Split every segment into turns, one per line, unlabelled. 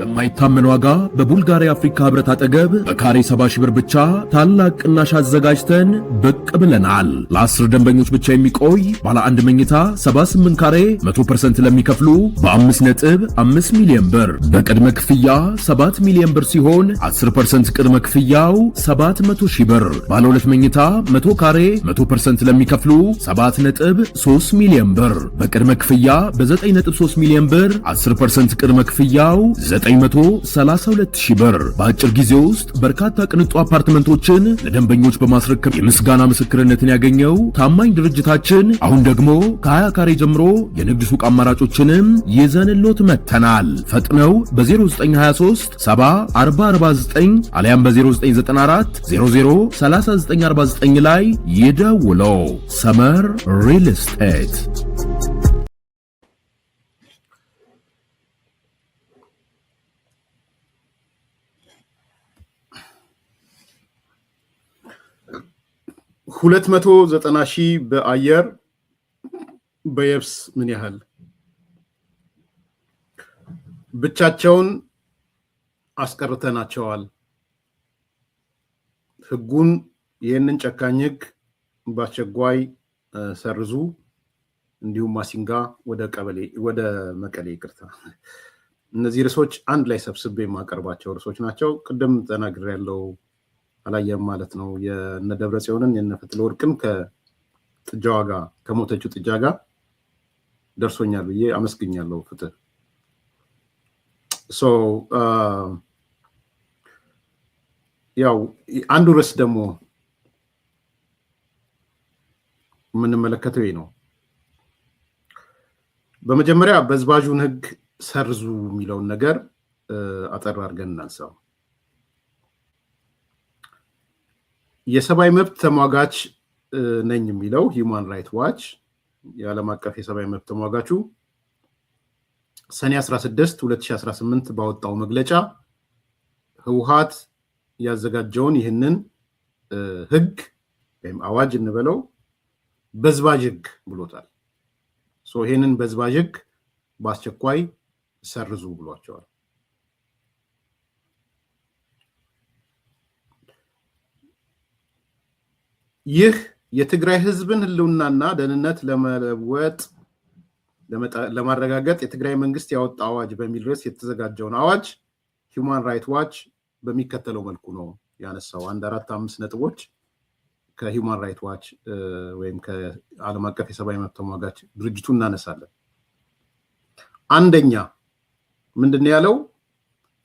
በማይታመን ዋጋ በቡልጋሪያ አፍሪካ ህብረት አጠገብ በካሬ 70 ሺህ ብር ብቻ ታላቅ ቅናሽ አዘጋጅተን ብቅ ብለናል። ለ10 ደንበኞች ብቻ የሚቆይ ባለ አንድ መኝታ 78 ካሬ 100% ለሚከፍሉ በ5.5 ሚሊዮን ብር በቅድመ ክፍያ 7 ሚሊዮን ብር ሲሆን 10% ቅድመ ክፍያው 700 ሺህ ብር። ባለ ሁለት መኝታ 100 ካሬ 100% ለሚከፍሉ 7.3 ሚሊዮን ብር በቅድመ ክፍያ በ9.3 ሚሊዮን ብር 10% ቅድመ ክፍያው 932 ሺህ ብር። በአጭር ጊዜ ውስጥ በርካታ ቅንጡ አፓርትመንቶችን ለደንበኞች በማስረከብ የምስጋና ምስክርነትን ያገኘው ታማኝ ድርጅታችን አሁን ደግሞ ከ20 ካሬ ጀምሮ የንግድ ሱቅ አማራጮችንም ይዘንሎት መጥተናል። ፈጥነው በ0923 70 4049 አሊያም በ0994 00 3949 ላይ ይደውለው። ሰመር ሪል ስቴት።
ሁለት 190 ሺህ በአየር በየብስ ምን ያህል ብቻቸውን አስቀርተናቸዋል። ህጉን ይህንን ጨካኝ ህግ በአስቸኳይ ሰርዙ። እንዲሁም ማሲንጋ ወደ መቀሌ ይቅርታ። እነዚህ ርዕሶች አንድ ላይ ሰብስቤ የማቀርባቸው ርዕሶች ናቸው። ቅድም ተናግሬያለሁ። አላየም ማለት ነው። የነ ደብረጽዮንን የነ ፈትለወርቅን ከጥጃዋ ጋር ከሞተችው ጥጃ ጋር ደርሶኛል ብዬ አመስግኛለሁ። ፍትህ ያው አንዱ ርዕስ ደግሞ የምንመለከተው ነው። በመጀመሪያ በዝባዡን ህግ ሰርዙ የሚለውን ነገር አጠር አድርገን እናንሳው። የሰብአዊ መብት ተሟጋች ነኝ የሚለው ሂውማን ራይት ዋች የዓለም አቀፍ የሰብአዊ መብት ተሟጋቹ ሰኔ 16 2018 ባወጣው መግለጫ ህወሓት ያዘጋጀውን ይህንን ህግ ወይም አዋጅ እንበለው በዝባዥ ህግ ብሎታል። ይህንን በዝባዥ ህግ በአስቸኳይ ሰርዙ ብሏቸዋል። ይህ የትግራይ ህዝብን ህልውናና ደህንነት ለማረጋገጥ የትግራይ መንግስት ያወጣ አዋጅ በሚል ርዕስ የተዘጋጀውን አዋጅ ሂውማን ራይት ዋች በሚከተለው መልኩ ነው ያነሳው። 4-5 ነጥቦች ከሂውማን ራይት ዋች ወይም ከዓለም አቀፍ የሰብአዊ መብት ተሟጋች ድርጅቱ እናነሳለን። አንደኛ ምንድነው ያለው?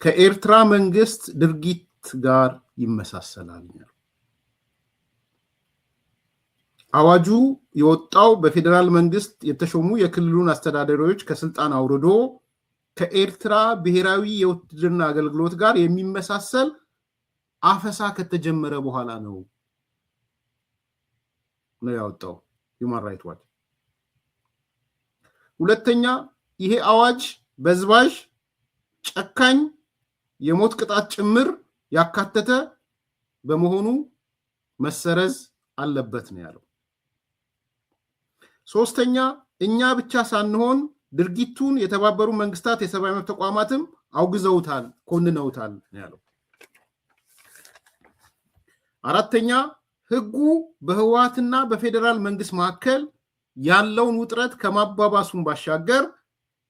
ከኤርትራ መንግስት ድርጊት ጋር ይመሳሰላል። አዋጁ የወጣው በፌዴራል መንግስት የተሾሙ የክልሉን አስተዳዳሪዎች ከስልጣን አውርዶ ከኤርትራ ብሔራዊ የውትድርና አገልግሎት ጋር የሚመሳሰል አፈሳ ከተጀመረ በኋላ ነው ያወጣው ሂውማን ራይት ዋች። ሁለተኛ ይሄ አዋጅ በዝባዥ፣ ጨካኝ፣ የሞት ቅጣት ጭምር ያካተተ በመሆኑ መሰረዝ አለበት ነው ያለው። ሶስተኛ እኛ ብቻ ሳንሆን ድርጊቱን የተባበሩ መንግስታት የሰብአዊ መብት ተቋማትም አውግዘውታል፣ ኮንነውታል ነው ያለው። አራተኛ ህጉ በህወሓትና በፌዴራል መንግስት መካከል ያለውን ውጥረት ከማባባሱን ባሻገር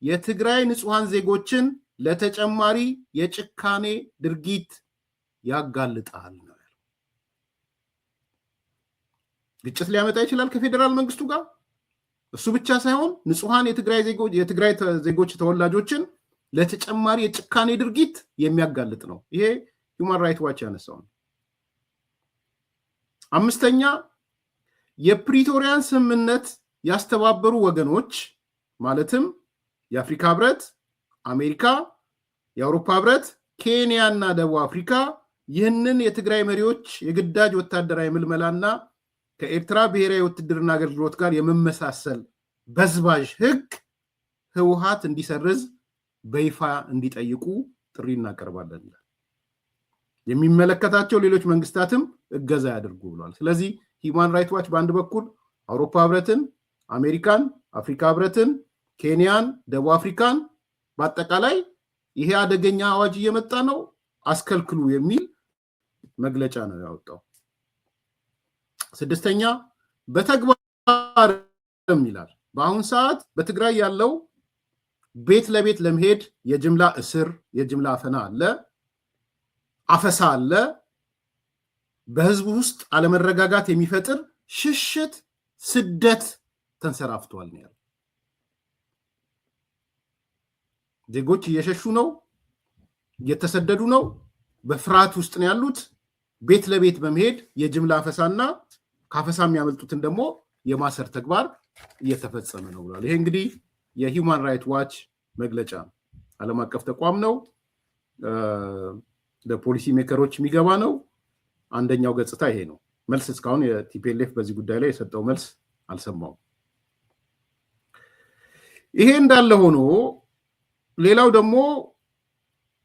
የትግራይ ንጹሃን ዜጎችን ለተጨማሪ የጭካኔ ድርጊት ያጋልጣል ነው ያለው። ግጭት ሊያመጣ ይችላል ከፌዴራል መንግስቱ ጋር። እሱ ብቻ ሳይሆን ንጹሃን የትግራይ ዜጎች ተወላጆችን ለተጨማሪ የጭካኔ ድርጊት የሚያጋልጥ ነው። ይሄ ሂውማን ራይት ዋች ያነሳው ነው። አምስተኛ የፕሪቶሪያን ስምምነት ያስተባበሩ ወገኖች ማለትም የአፍሪካ ህብረት፣ አሜሪካ፣ የአውሮፓ ህብረት፣ ኬንያ እና ደቡብ አፍሪካ ይህንን የትግራይ መሪዎች የግዳጅ ወታደራዊ ምልመላና ከኤርትራ ብሔራዊ ውትድርና አገልግሎት ጋር የመመሳሰል በዝባዥ ህግ ህወሓት እንዲሰርዝ በይፋ እንዲጠይቁ ጥሪ እናቀርባለን ይላል። የሚመለከታቸው ሌሎች መንግስታትም እገዛ ያድርጉ ብሏል። ስለዚህ ሂውማን ራይት ዋች በአንድ በኩል አውሮፓ ህብረትን፣ አሜሪካን፣ አፍሪካ ህብረትን፣ ኬንያን፣ ደቡብ አፍሪካን በአጠቃላይ ይሄ አደገኛ አዋጅ እየመጣ ነው አስከልክሉ የሚል መግለጫ ነው ያወጣው። ስድስተኛ በተግባር ይላል። በአሁን ሰዓት በትግራይ ያለው ቤት ለቤት ለመሄድ የጅምላ እስር፣ የጅምላ አፈና አለ፣ አፈሳ አለ። በህዝቡ ውስጥ አለመረጋጋት የሚፈጥር ሽሽት፣ ስደት ተንሰራፍቷል ነው ያለው። ዜጎች እየሸሹ ነው፣ እየተሰደዱ ነው፣ በፍርሃት ውስጥ ነው ያሉት። ቤት ለቤት በመሄድ የጅምላ አፈሳና ካፈሳ የሚያመልጡትን ደግሞ የማሰር ተግባር እየተፈጸመ ነው ብሏል። ይሄ እንግዲህ የሂውማን ራይት ዋች መግለጫ ዓለም አቀፍ ተቋም ነው። ለፖሊሲ ሜከሮች የሚገባ ነው። አንደኛው ገጽታ ይሄ ነው። መልስ እስካሁን የቲፒኤልኤፍ በዚህ ጉዳይ ላይ የሰጠው መልስ አልሰማውም። ይሄ እንዳለ ሆኖ ሌላው ደግሞ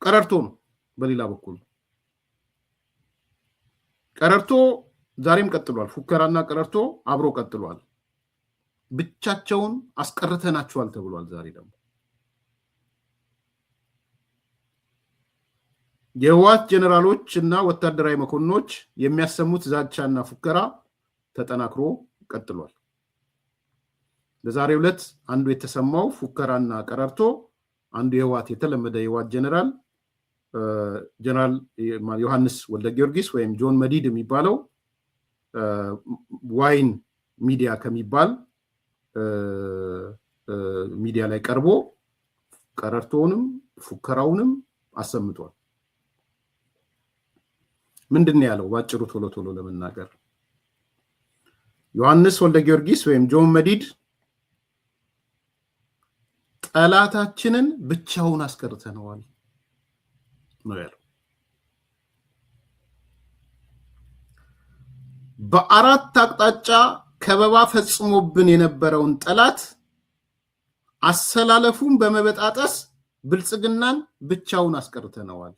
ቀረርቶ ነው። በሌላ በኩል ቀረርቶ ዛሬም ቀጥሏል። ፉከራና ቀረርቶ አብሮ ቀጥሏል። ብቻቸውን አስቀርተናቸዋል ተብሏል። ዛሬ ደግሞ የህወሓት ጀነራሎች እና ወታደራዊ መኮንኖች የሚያሰሙት ዛቻና ፉከራ ተጠናክሮ ቀጥሏል። በዛሬው ዕለት አንዱ የተሰማው ፉከራና ቀረርቶ አንዱ የህወሓት የተለመደ የህወሓት ጀነራል ዮሐንስ ወልደ ጊዮርጊስ ወይም ጆን መዲድ የሚባለው ዋይን ሚዲያ ከሚባል ሚዲያ ላይ ቀርቦ ቀረርቶውንም ፉከራውንም አሰምቷል። ምንድን ያለው? ባጭሩ ቶሎ ቶሎ ለመናገር ዮሐንስ ወልደ ጊዮርጊስ ወይም ጆን መዲድ ጠላታችንን ብቻውን አስቀርተነዋል ነው ያለው። በአራት አቅጣጫ ከበባ ፈጽሞብን የነበረውን ጠላት አሰላለፉን በመበጣጠስ ብልጽግናን ብቻውን አስቀርተነዋል።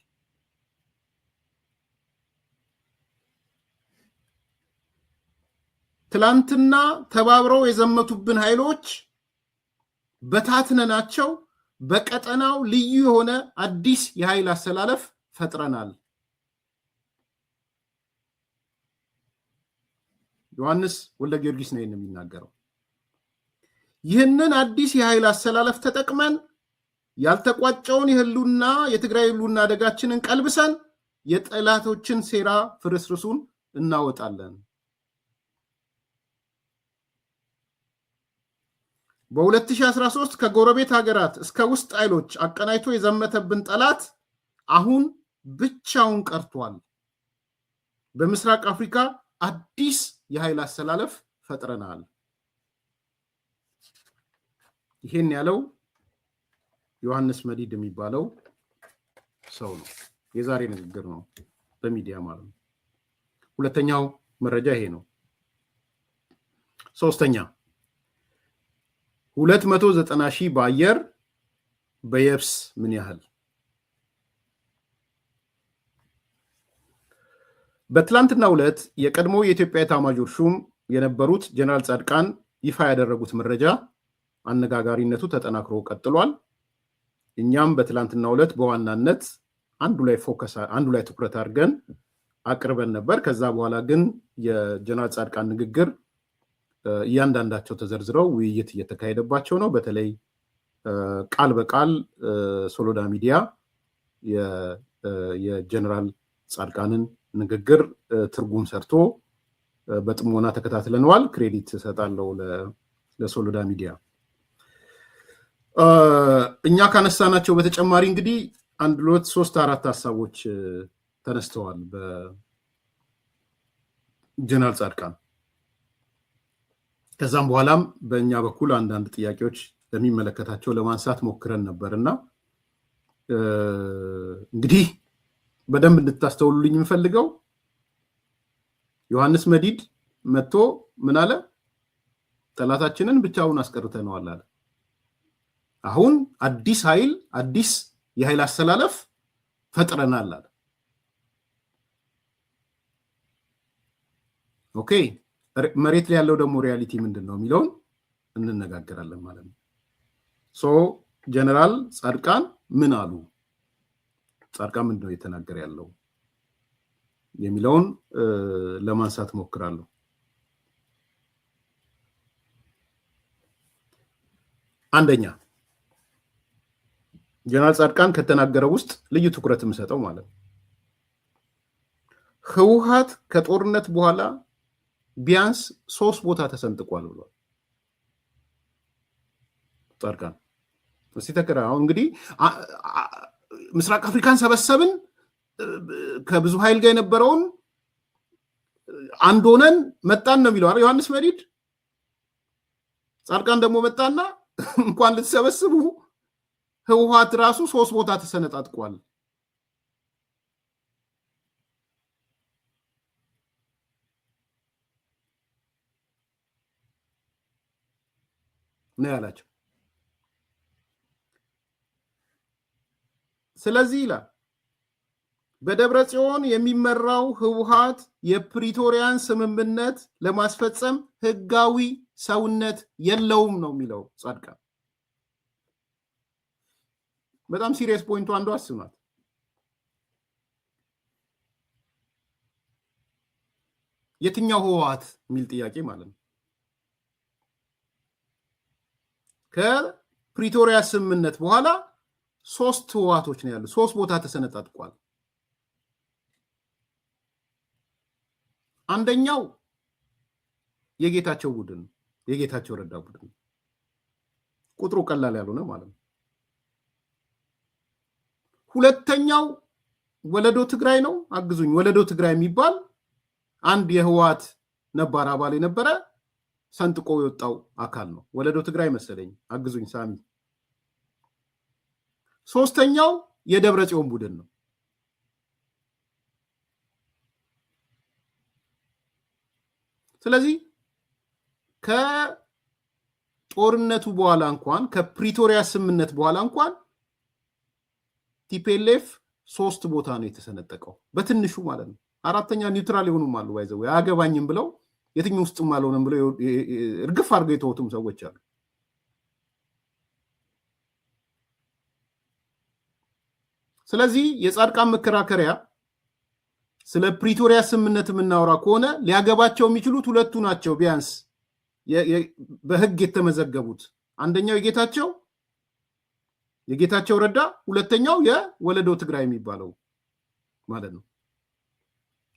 ትላንትና ተባብረው የዘመቱብን ኃይሎች በታትነናቸው በቀጠናው ልዩ የሆነ አዲስ የኃይል አሰላለፍ ፈጥረናል። ዮሐንስ ወልደ ጊዮርጊስ ነው የሚናገረው። ይህንን አዲስ የኃይል አሰላለፍ ተጠቅመን ያልተቋጨውን የትግራይ ህልውና አደጋችንን ቀልብሰን የጠላቶችን ሴራ ፍርስርሱን እናወጣለን። በ2013 ከጎረቤት ሀገራት እስከ ውስጥ ኃይሎች አቀናይቶ የዘመተብን ጠላት አሁን ብቻውን ቀርቷል። በምስራቅ አፍሪካ አዲስ የኃይል አሰላለፍ ፈጥረናል። ይሄን ያለው ዮሐንስ መዲድ የሚባለው ሰው ነው። የዛሬ ንግግር ነው በሚዲያ ማለት ነው። ሁለተኛው መረጃ ይሄ ነው። ሶስተኛ 290,000 በአየር በየብስ ምን ያህል? በትላንትናው ዕለት የቀድሞ የኢትዮጵያ ኤታማዦር ሹም የነበሩት ጀነራል ጻድቃን ይፋ ያደረጉት መረጃ አነጋጋሪነቱ ተጠናክሮ ቀጥሏል። እኛም በትላንትናው ዕለት በዋናነት አንዱ ላይ ትኩረት አድርገን አቅርበን ነበር። ከዛ በኋላ ግን የጀነራል ጻድቃን ንግግር እያንዳንዳቸው ተዘርዝረው ውይይት እየተካሄደባቸው ነው። በተለይ ቃል በቃል ሶሎዳ ሚዲያ የጀነራል ጻድቃንን ንግግር ትርጉም ሰርቶ በጥሞና ተከታትለነዋል። ክሬዲት እሰጣለሁ ለሶሎዳ ሚዲያ። እኛ ካነሳናቸው በተጨማሪ እንግዲህ 1 2 3 4 ሀሳቦች ተነስተዋል በጀነራል ጻድቃን። ከዛም በኋላም በእኛ በኩል አንዳንድ ጥያቄዎች ለሚመለከታቸው ለማንሳት ሞክረን ነበርና እንግዲህ በደንብ እንድታስተውሉልኝ የምፈልገው ዮሐንስ መዲድ መጥቶ ምን አለ? ጠላታችንን ብቻውን አስቀርተነዋል አለ። አሁን አዲስ የኃይል አሰላለፍ ፈጥረናል አለ። ኦኬ፣ መሬት ላይ ያለው ደግሞ ሪያሊቲ ምንድን ነው የሚለውን እንነጋገራለን ማለት ነው። ጀነራል ጻድቃን ምን አሉ? ጻድቃን ምንድነው እየተናገረ ያለው የሚለውን ለማንሳት ሞክራለሁ። አንደኛ ጀነራል ጻድቃን ከተናገረው ውስጥ ልዩ ትኩረት የምሰጠው ማለት ነው ህወሓት ከጦርነት በኋላ ቢያንስ 3 ቦታ ተሰንጥቋል ብሏል ጻድቃን። እስቲ ተከራው እንግዲህ ምስራቅ አፍሪካን ሰበሰብን ከብዙ ኃይል ጋር የነበረውን አንድ ሆነን መጣን ነው የሚለው አይደል ዮሐንስ መዲድ። ጻድቃን ደግሞ መጣና እንኳን ልትሰበስቡ ህወሓት ራሱ 3 ቦታ ተሰነጣጥቋል። ነው ያላቸው። ስለዚህ ይላል በደብረ ጽዮን የሚመራው ህወሓት የፕሪቶሪያን ስምምነት ለማስፈጸም ህጋዊ ሰውነት የለውም ነው የሚለው ጻድቃን። በጣም ሲሪየስ ፖይንቱ አንዱ አስናት የትኛው ህወሓት የሚል ጥያቄ ማለት ነው። ከፕሪቶሪያ ስምምነት በኋላ 3 ህወሓቶች ነው ያሉት። 3 ቦታ ተሰነጣጥቋል። አንደኛው የጌታቸው ቡድን የጌታቸው ረዳ ቡድን ቁጥሩ ቀላል ያልሆነ ማለት ነው። ሁለተኛው ወለዶ ትግራይ ነው። አግዙኝ። ወለዶ ትግራይ የሚባል አንድ የህወሓት ነባር አባል የነበረ ሰንጥቆ የወጣው አካል ነው። ወለዶ ትግራይ መሰለኝ። አግዙኝ ሳሚ። ሶስተኛው የደብረ ጽዮን ቡድን ነው። ስለዚህ ከጦርነቱ በኋላ እንኳን ከፕሪቶሪያ ስምምነት በኋላ እንኳን ቲፒኤልኤፍ 3 ቦታ ነው የተሰነጠቀው በትንሹ ማለት ነው። አራተኛ ኒውትራል የሆኑም አሉ ባይዘው ያገባኝም ብለው የትኛው ውስጥም አልሆነም ብለው እርግፍ አድርገው የተወቱም ሰዎች አሉ። ስለዚህ የጻድቃን መከራከሪያ ስለ ፕሪቶሪያ ስምምነት የምናወራ ከሆነ ሊያገባቸው የሚችሉት 2ቱ ናቸው ቢያንስ በህግ የተመዘገቡት። አንደኛው የጌታቸው ረዳ፣ ሁለተኛው የወለዶ ትግራይ የሚባለው ማለት ነው።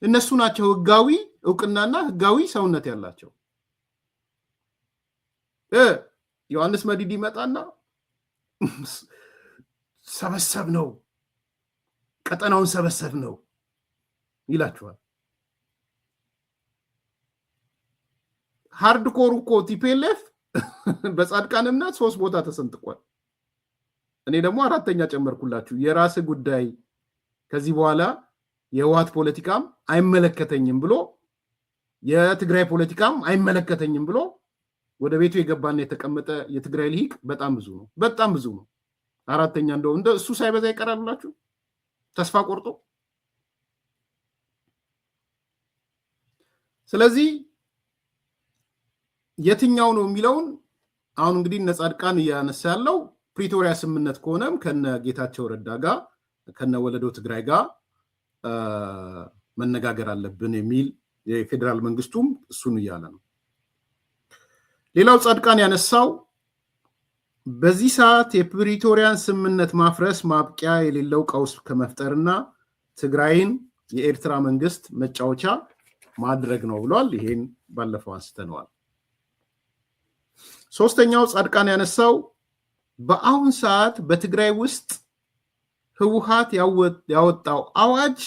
እነሱ ናቸው ህጋዊ እውቅናና ህጋዊ ሰውነት ያላቸው። ዮሐንስ መዲድ ይመጣና ሰበሰብ ነው ቀጠናውን ሰበሰብ ነው ይላችኋል። ሃርድኮር እኮ ቲፒኤልኤፍ በጻድቃን እምነት 3 ቦታ ተሰንጥቋል። እኔ ደግሞ 4ኛ ጨመርኩላችሁ። የራስ ጉዳይ ከዚህ በኋላ የህወሓት ፖለቲካም አይመለከተኝም ብሎ የትግራይ ፖለቲካም አይመለከተኝም ብሎ ወደ ቤቱ የገባና የተቀመጠ የትግራይ ልሂቅ በጣም ብዙ ነው። በጣም ብዙ ነው። 4ኛ እንደው እንደ እሱ ሳይበዛ ይቀራሉላችሁ ተስፋ ቆርጦ። ስለዚህ የትኛው ነው የሚለውን አሁን እንግዲህ ነጻድቃን እያነሳ ያለው ፕሪቶሪያ ስምምነት ከሆነም ከነ ጌታቸው ረዳ ጋር ከነ ወለዶ ትግራይ ጋር መነጋገር አለብን የሚል የፌዴራል መንግስቱም እሱን እያለ ነው። ሌላው ጻድቃን ያነሳው በዚህ ሰዓት የፕሪቶሪያን ስምምነት ማፍረስ ማብቂያ የሌለው ቀውስ ከመፍጠርና ትግራይን የኤርትራ መንግስት መጫወቻ ማድረግ ነው ብሏል። ይሄን ባለፈው አንስተነዋል። ሶስተኛው ጻድቃን ያነሳው በአሁን ሰዓት በትግራይ ውስጥ ህወሓት ያወጣው አዋጅ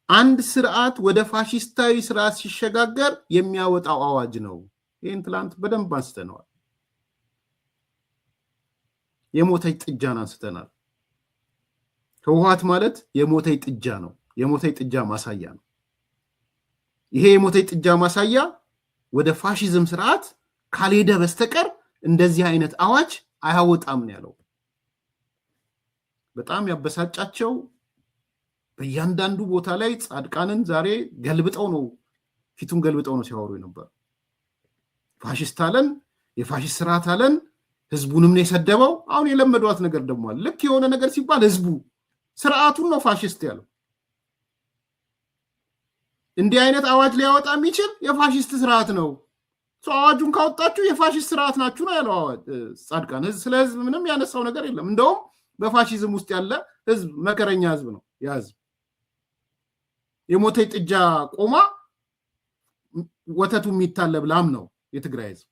አንድ ስርዓት ወደ ፋሺስታዊ ስርዓት ሲሸጋገር የሚያወጣው አዋጅ ነው። ይህን ትላንት በደንብ አንስተነዋል። የሞተች ጥጃን አንስተናል። ህወሓት ማለት የሞተች ጥጃ ነው። የሞተች ጥጃ ማሳያ ነው። ይሄ የሞተች ጥጃ ማሳያ ወደ ፋሺዝም ስርዓት ካልሄደ በስተቀር እንደዚህ አይነት አዋጅ አያወጣም ነው ያለው። በጣም ያበሳጫቸው በእያንዳንዱ ቦታ ላይ ጻድቃንን ዛሬ ገልብጠው ነው ፊቱን ገልብጠው ነው ሲያወሩ ነበር። ፋሺስት አለን፣ የፋሺስት ስርዓት አለን፣ ህዝቡንም ነው የሰደበው። አሁን የለመዷት ነገር ደግሞ አለ። ልክ የሆነ ነገር ሲባል ህዝቡ ስርዓቱን ነው ፋሽስት ያለው። እንዲህ አይነት አዋጅ ሊያወጣ የሚችል የፋሽስት ስርዓት ነው። አዋጁን ካወጣችሁ የፋሽስት ስርዓት ናችሁ ነው ያለው ጻድቃን። ስለ ህዝብ ምንም ያነሳው ነገር የለም። እንደውም በፋሽዝም ውስጥ ያለ ህዝብ መከረኛ ህዝብ ነው። ያ ህዝብ የሞተ ጥጃ ቆማ ወተቱ የሚታለብ ላም ነው የትግራይ ህዝብ።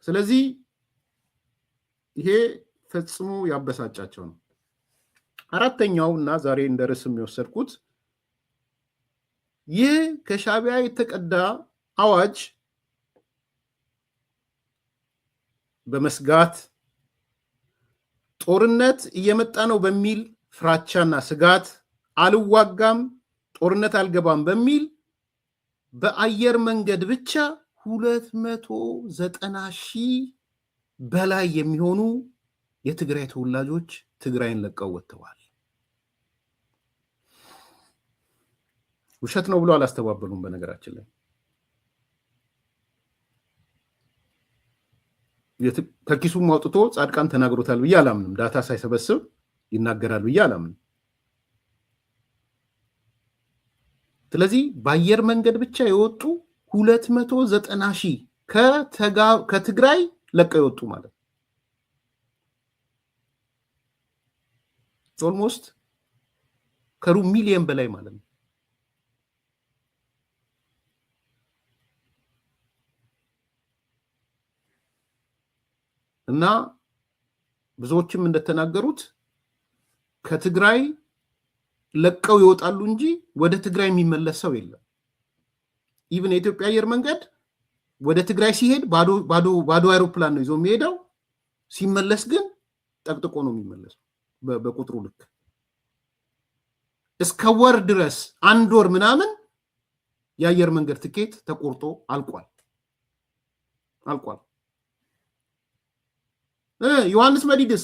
ስለዚህ ይሄ ፈጽሞ ያበሳጫቸው ነው። አራተኛው እና ዛሬ እንደ ርዕስ የሚወሰድኩት ይህ ከሻዕቢያ የተቀዳ አዋጅ በመስጋት ጦርነት እየመጣ ነው በሚል ፍራቻና ስጋት አልዋጋም፣ ጦርነት አልገባም በሚል በአየር መንገድ ብቻ 290,000 በላይ የሚሆኑ የትግራይ ተወላጆች ትግራይን ለቀው ወጥተዋል። ውሸት ነው ብሎ አላስተባበሉም። በነገራችን ላይ ከኪሱም አውጥቶ ጻድቃን ተናግሮታል ብዬ አላምንም። ዳታ ሳይሰበስብ ይናገራል ብዬ አላምንም። ስለዚህ በአየር መንገድ ብቻ የወጡ 290,000 ከትግራይ ለቀው የወጡ ማለት ኦልሞስት ከሩብ ሚሊዮን በላይ ማለት ነው። እና ብዙዎችም እንደተናገሩት ከትግራይ ለቀው ይወጣሉ እንጂ ወደ ትግራይ የሚመለስ ሰው የለም። ኢቭን የኢትዮጵያ አየር መንገድ ወደ ትግራይ ሲሄድ ባዶ አይሮፕላን ነው ይዞ የሚሄደው። ሲመለስ ግን ጠቅጥቆ ነው የሚመለሰው በቁጥሩ ልክ። እስከ ወር ድረስ 1 ወር ምናምን የአየር መንገድ ትኬት ተቆርጦ አልቋል። ዮሐንስ መዲድስ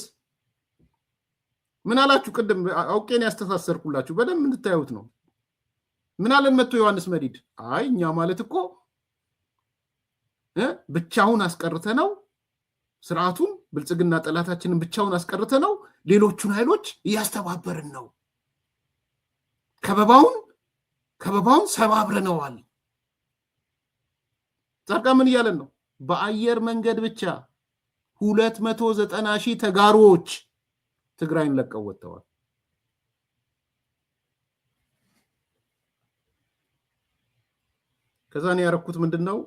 ምን አላችሁ? ቅድም አውቄን ያስተሳሰርኩላችሁ በደንብ እንድታዩት ነው። ምን አለን መጥቶ ዮሐንስ መዲድ? አይ እኛ ማለት እኮ ብቻውን አስቀርተ ነው ስርዓቱን፣ ብልጽግና ጠላታችንን ብቻውን አስቀርተ ነው ሌሎቹን ኃይሎች እያስተባበርን ነው፣ ከበባውን ሰባብረነዋል። ጻድቃን ምን እያለን ነው? በአየር መንገድ ብቻ 290,000 ተጋሮዎች ትግራይን ለቀው ወጥተዋል። ከዛ ነው ያረኩት ምንድነው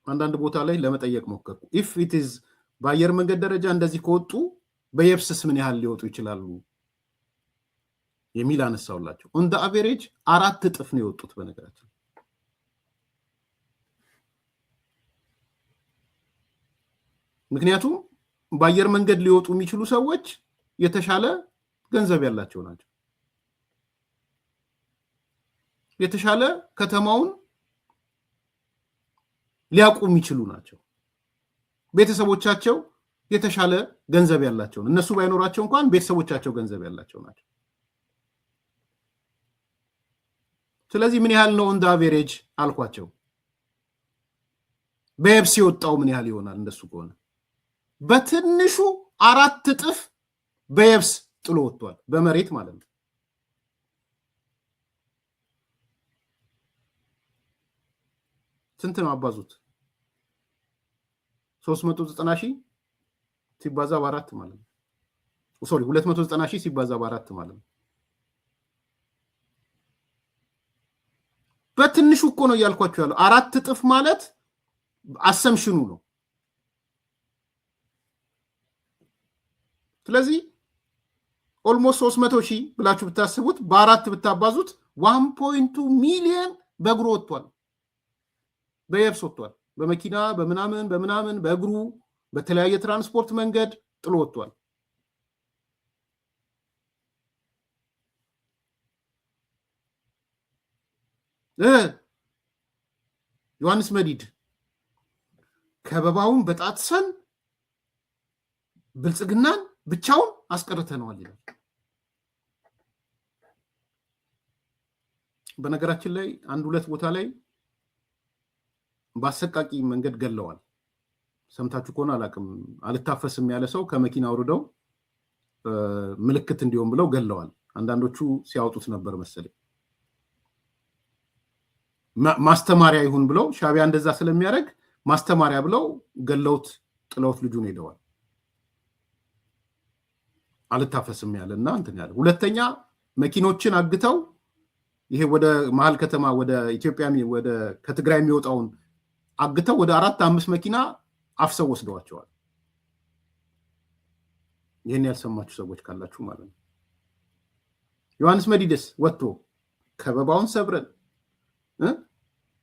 አንዳንድ ቦታ ላይ ለመጠየቅ ሞከርኩ። ኢፍ ኢት ኢዝ በአየር መንገድ ደረጃ እንደዚህ ከወጡ በየብስስ ምን ያህል ሊወጡ ይችላሉ የሚል አነሳውላቸው። ኦን ዘ አቨሬጅ 4 እጥፍ ነው የወጡት። በነገራችን ምክንያቱም በአየር መንገድ ሊወጡ የሚችሉ ሰዎች የተሻለ ገንዘብ ያላቸው ናቸው። የተሻለ ከተማውን ሊያውቁ የሚችሉ ናቸው። ቤተሰቦቻቸው የተሻለ ገንዘብ ያላቸው፣ እነሱ ባይኖራቸው እንኳን ቤተሰቦቻቸው ገንዘብ ያላቸው ናቸው። ስለዚህ ምን ያህል ነው ኦን ዘ አቨሬጅ አልኳቸው። በየብስ የወጣው ምን ያህል ይሆናል? እንደሱ ከሆነ በትንሹ 4 እጥፍ በየብስ ጥሎ ወጥቷል፣ በመሬት ማለት ነው። ስንት ነው አባዙት? 390,000 ሲባዛ በ4 ማለት ነው። ሶሪ 290,000 ሲባዛ በ4 ማለት ነው። በትንሹ እኮ ነው እያልኳችሁ ያለው። 4 እጥፍ ማለት አሰምሽኑ ነው። ስለዚህ ኦልሞስት 300,000 ብላችሁ ብታስቡት በ4 ብታባዙት 1.2 ሚሊዮን በእግሩ ወጥቷል፣ በየብስ ወጥቷል። በመኪና በምናምን በእግሩ በተለያየ ትራንስፖርት መንገድ ጥሎ ወጥቷል። ዮሐንስ መዲድ ከበባውን በጣጥሰን ብልጽግናን ብቻውን አስቀርተነዋል ይላል። በነገራችን ላይ 1-2 ቦታ ላይ በአሰቃቂ መንገድ ገለዋል። ሰምታችሁ ከሆነ አላቅም። አልታፈስም ያለ ሰው ከመኪና አውርደው ምልክት እንዲሆን ብለው ገለዋል። አንዳንዶቹ ሲያወጡት ነበር መሰለኝ ማስተማሪያ ይሁን ብለው ሻቢያ እንደዛ ስለሚያደርግ ማስተማሪያ ብለው ገለውት ጥለውት ልጁን ሄደዋል። አልታፈስም ያለና እንትን ያለ። ሁለተኛ መኪኖችን አግተው ይሄ ወደ መሀል ከተማ ወደ ኢትዮጵያ ወደ ከትግራይ የሚወጣውን አግተው ወደ 4-5 መኪና አፍሰው ወስደዋቸዋል። ይሄን ያልሰማችሁ ሰዎች ካላችሁ ማለት ነው። ዮሐንስ መዲድስ ወጥቶ ከበባውን ሰብረን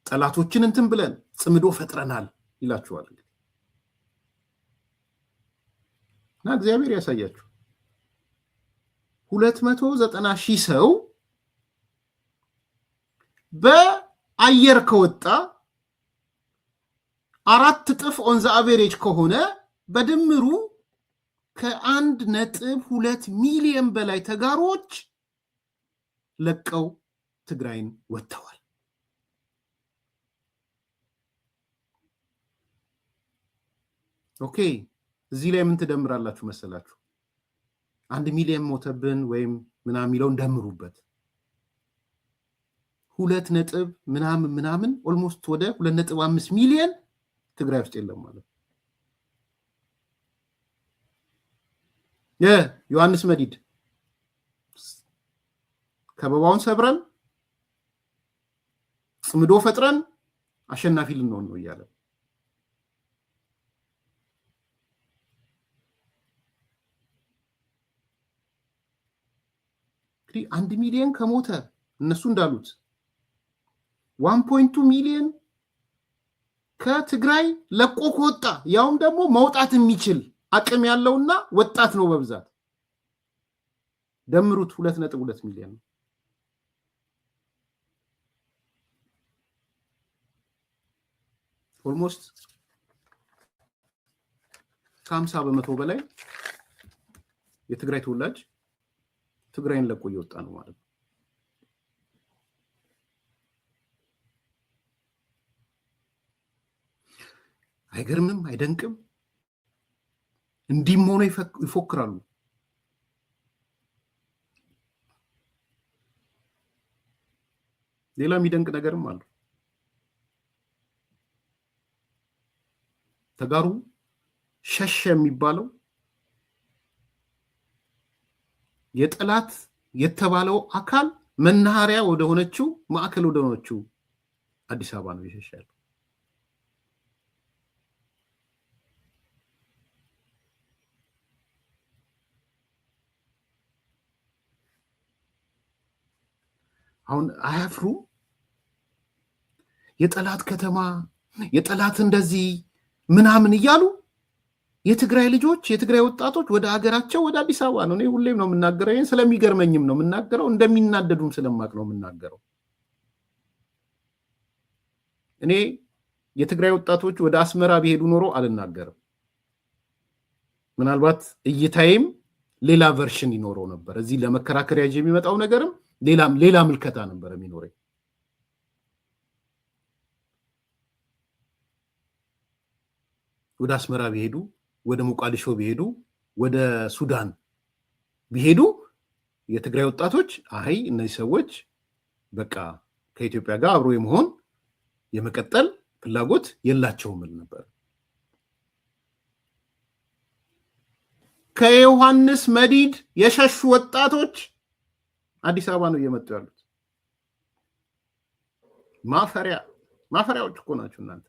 ጠላቶችን እንትን ብለን ጽምዶ ፈጥረናል ይላችኋል። እና እግዚአብሔር ያሳያችሁ 290,000 ሰው በአየር ከወጣ 4 እጥፍ ኦን ዘ አቨሬጅ ከሆነ በድምሩ ከ1.2 ሚሊዮን በላይ ተጋሮች ለቀው ትግራይን ወጥተዋል። ኦኬ እዚህ ላይ ምን ትደምራላችሁ መሰላችሁ? 1 ሚሊዮን ሞተብን ወይም ምናምን የሚለውን ደምሩበት 2 ምናምን ኦልሞስት ወደ 2.5 ሚሊዮን ትግራይ ውስጥ የለም ማለት ነው። ዮሐንስ መዲድ ከበባውን ሰብረን ጽምዶ ፈጥረን አሸናፊ ልንሆን ነው እያለ እንግዲህ 1 ሚሊዮን ከሞተ እነሱ እንዳሉት 1.2 ሚሊዮን ከትግራይ ለቆ ከወጣ ያውም ደግሞ መውጣት የሚችል አቅም ያለውና ወጣት ነው በብዛት ደምሩት 2.2 ሚሊዮን ነው። ኦልሞስት 50% በላይ የትግራይ ተወላጅ ትግራይን ለቆ እየወጣ ነው ማለት ነው። አይገርምም? አይደንቅም? እንዲም ሆኖ ይፎክራሉ። ሌላ የሚደንቅ ነገርም አለ። ተጋሩ ሸሸ የሚባለው የጠላት የተባለው አካል መናኸሪያ ወደ ሆነችው ማዕከል ወደ ሆነችው አዲስ አበባ ነው የሸሻለው። አሁን አያፍሩ የጠላት ከተማ የጠላት እንደዚህ ምናምን እያሉ የትግራይ ልጆች የትግራይ ወጣቶች ወደ ሀገራቸው ወደ አዲስ አበባ ነው። እኔ ሁሌም ነው የምናገረው፣ ይሄን ስለሚገርመኝም ነው የምናገረው፣ እንደሚናደዱም ስለማቅ ነው የምናገረው። እኔ የትግራይ ወጣቶች ወደ አስመራ ቢሄዱ ኖሮ አልናገርም። ምናልባት እይታይም ሌላ ቨርሽን ይኖረው ነበር። እዚህ ለመከራከሪያ የሚመጣው ነገርም ሌላ ምልከታ ነበር የሚኖረኝ። ወደ አስመራ ቢሄዱ ወደ ሞቃዲሾ ቢሄዱ ወደ ሱዳን ቢሄዱ የትግራይ ወጣቶች አይ እነዚህ ሰዎች በቃ ከኢትዮጵያ ጋር አብሮ የመሆን የመቀጠል ፍላጎት የላቸውም ነበር። ከዮሐንስ መዲድ የሸሹ ወጣቶች አዲስ አበባ ነው እየመጡ ያሉት። ማፈሪያዎች እኮ ናቸው እናንተ።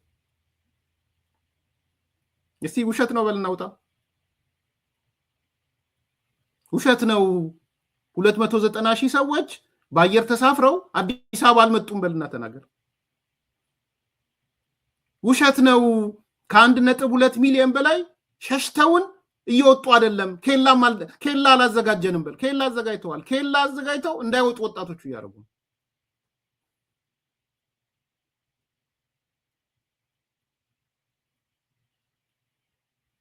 እስቲ ውሸት ነው በል እናውጣ። ውሸት ነው 290,000 ሰዎች በአየር ተሳፍረው አዲስ አበባ አልመጡም በልና ተናገር። ውሸት ነው ከ1.2 ሚሊዮን በላይ ሸሽተውን እየወጡ አይደለም። ኬላ አላዘጋጀንም በል። ኬላ አዘጋጅተዋል። ኬላ አዘጋጅተው እንዳይወጡ ወጣቶቹ እያደረጉ ነው።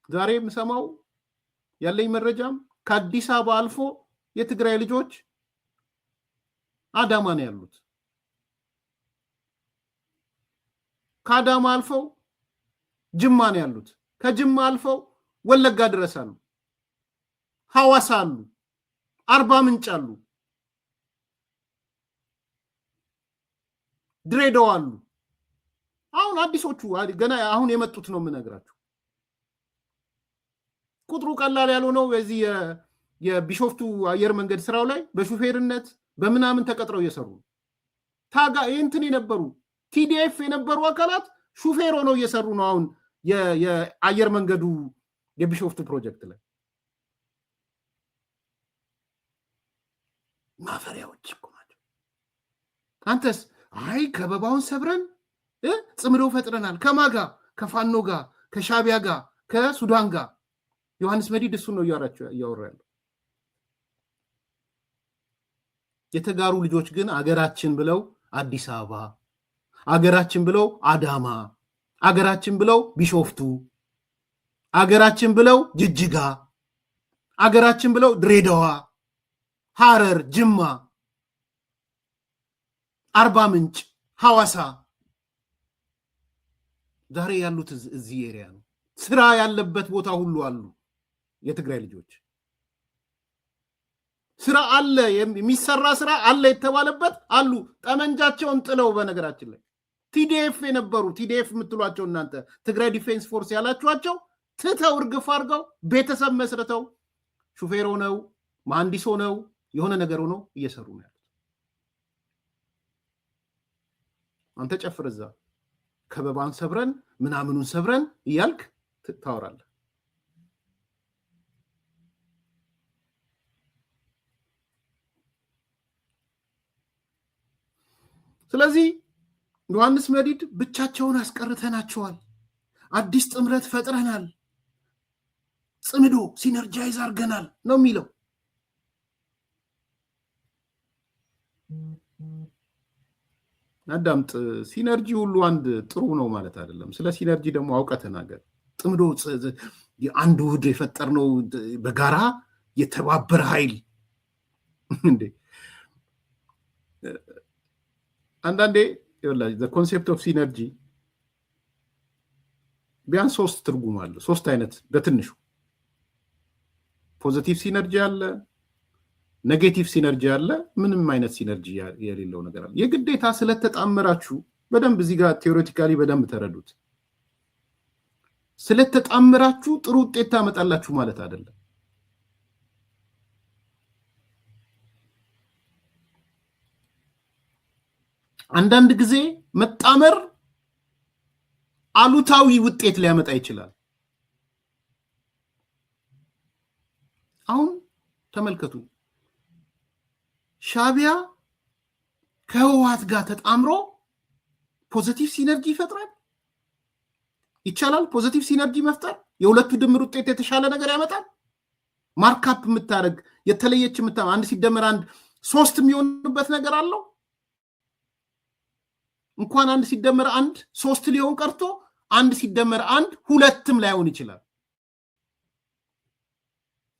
ዛሬ የምሰማው ያለኝ መረጃም ከአዲስ አበባ አልፎ የትግራይ ልጆች አዳማ ነው ያሉት። ከአዳማ አልፈው ጅማ ነው ያሉት። ከጅማ አልፈው ወለጋ ድረስ አሉ። ሐዋሳ አሉ፣ አርባ ምንጭ አሉ፣ ድሬዳዋ አሉ። አሁን አዲሶቹ ገና አሁን የመጡት ነው የምነግራችሁ። ቁጥሩ ቀላል ያልሆነው በዚህ የቢሾፍቱ አየር መንገድ ስራው ላይ በሹፌርነት በምናምን ተቀጥረው እየሰሩ ታጋ እንትን የነበሩ ቲዲኤፍ የነበሩ አካላት ሹፌር ሆነው እየሰሩ ነው። አሁን የአየር መንገዱ የቢሾፍቱ ፕሮጀክት ላይ ማፈሪያዎች እኮ ናቸው። አንተስ አይ ከበባውን ሰብረን ጽምዶ ፈጥረናል። ከማጋ ከፋኖ ጋር ከሻቢያ ጋር ከሱዳን ጋር ዮሐንስ መዲድ እሱ ነው እያወራ ያለው። የተጋሩ ልጆች ግን አገራችን ብለው አዲስ አበባ፣ አገራችን ብለው አዳማ፣ አገራችን ብለው ቢሾፍቱ፣ አገራችን ብለው ጅጅጋ፣ አገራችን ብለው ድሬዳዋ፣ ሐረር፣ ጅማ፣ አርባ ምንጭ፣ ሐዋሳ ዛሬ ያሉት እዚህ ኤሪያ ነው። ስራ ያለበት ቦታ ሁሉ አሉ። የትግራይ ልጆች ስራ አለ፣ የሚሰራ ስራ አለ የተባለበት አሉ። ጠመንጃቸውን ጥለው በነገራችን ላይ ቲዲኤፍ የነበሩ ቲዲኤፍ የምትሏቸው እናንተ ትግራይ ዲፌንስ ፎርስ ያላችኋቸው ትተው እርግፍ አድርገው ቤተሰብ መስርተው ሹፌር ሆነው መሐንዲስ ሆነው የሆነ ነገር ሆነው እየሰሩ ነው ያሉት። አንተ ጨፍር እዛ ከበባን ሰብረን ምናምኑን ሰብረን እያልክ ታወራለህ። ስለዚህ ዮሐንስ መዲድ ብቻቸውን አስቀርተናቸዋል፣ አዲስ ጥምረት ፈጥረናል፣ ጽምዶ ሲነርጃይዝ አድርገናል ነው የሚለው። አዳምጥ። ሲነርጂ ሁሉ አንድ ጥሩ ነው ማለት አይደለም። ስለ ሲነርጂ ደግሞ አውቀህ ተናገር። ጥምዶ አንድ ውህድ የፈጠርነው በጋራ የተባበረ ኃይል እንዴ! አንዳንዴ ኮንሴፕት ኦፍ ሲነርጂ ቢያንስ 3 ትርጉም አለ። 3 አይነት በትንሹ ፖዚቲቭ ሲነርጂ አለ፣ ኔጌቲቭ ሲነርጂ አለ፣ ምንም አይነት ሲነርጂ የሌለው ነገር አለ። የግዴታ ስለተጣመራችሁ በደንብ እዚህ ጋር ቴዎሬቲካሊ በደንብ ተረዱት። ስለተጣመራችሁ ጥሩ ውጤት ታመጣላችሁ ማለት አይደለም። አንዳንድ ጊዜ መጣመር አሉታዊ ውጤት ሊያመጣ ይችላል። አሁን ተመልከቱ፣ ሻቢያ ከህወሓት ጋር ተጣምሮ ፖዚቲቭ ሲነርጂ ይፈጥራል። ይቻላል ፖዚቲቭ ሲነርጂ መፍጠር። የሁለቱ ድምር ውጤት የተሻለ ነገር ያመጣል። ማርካፕ የምታደርግ የተለየች አንድ ሲደመር አንድ 3 የሚሆንበት ነገር አለው። እንኳን አንድ ሲደመር አንድ 3 ሊሆን ቀርቶ አንድ ሲደመር አንድ 2ም ላይሆን ይችላል።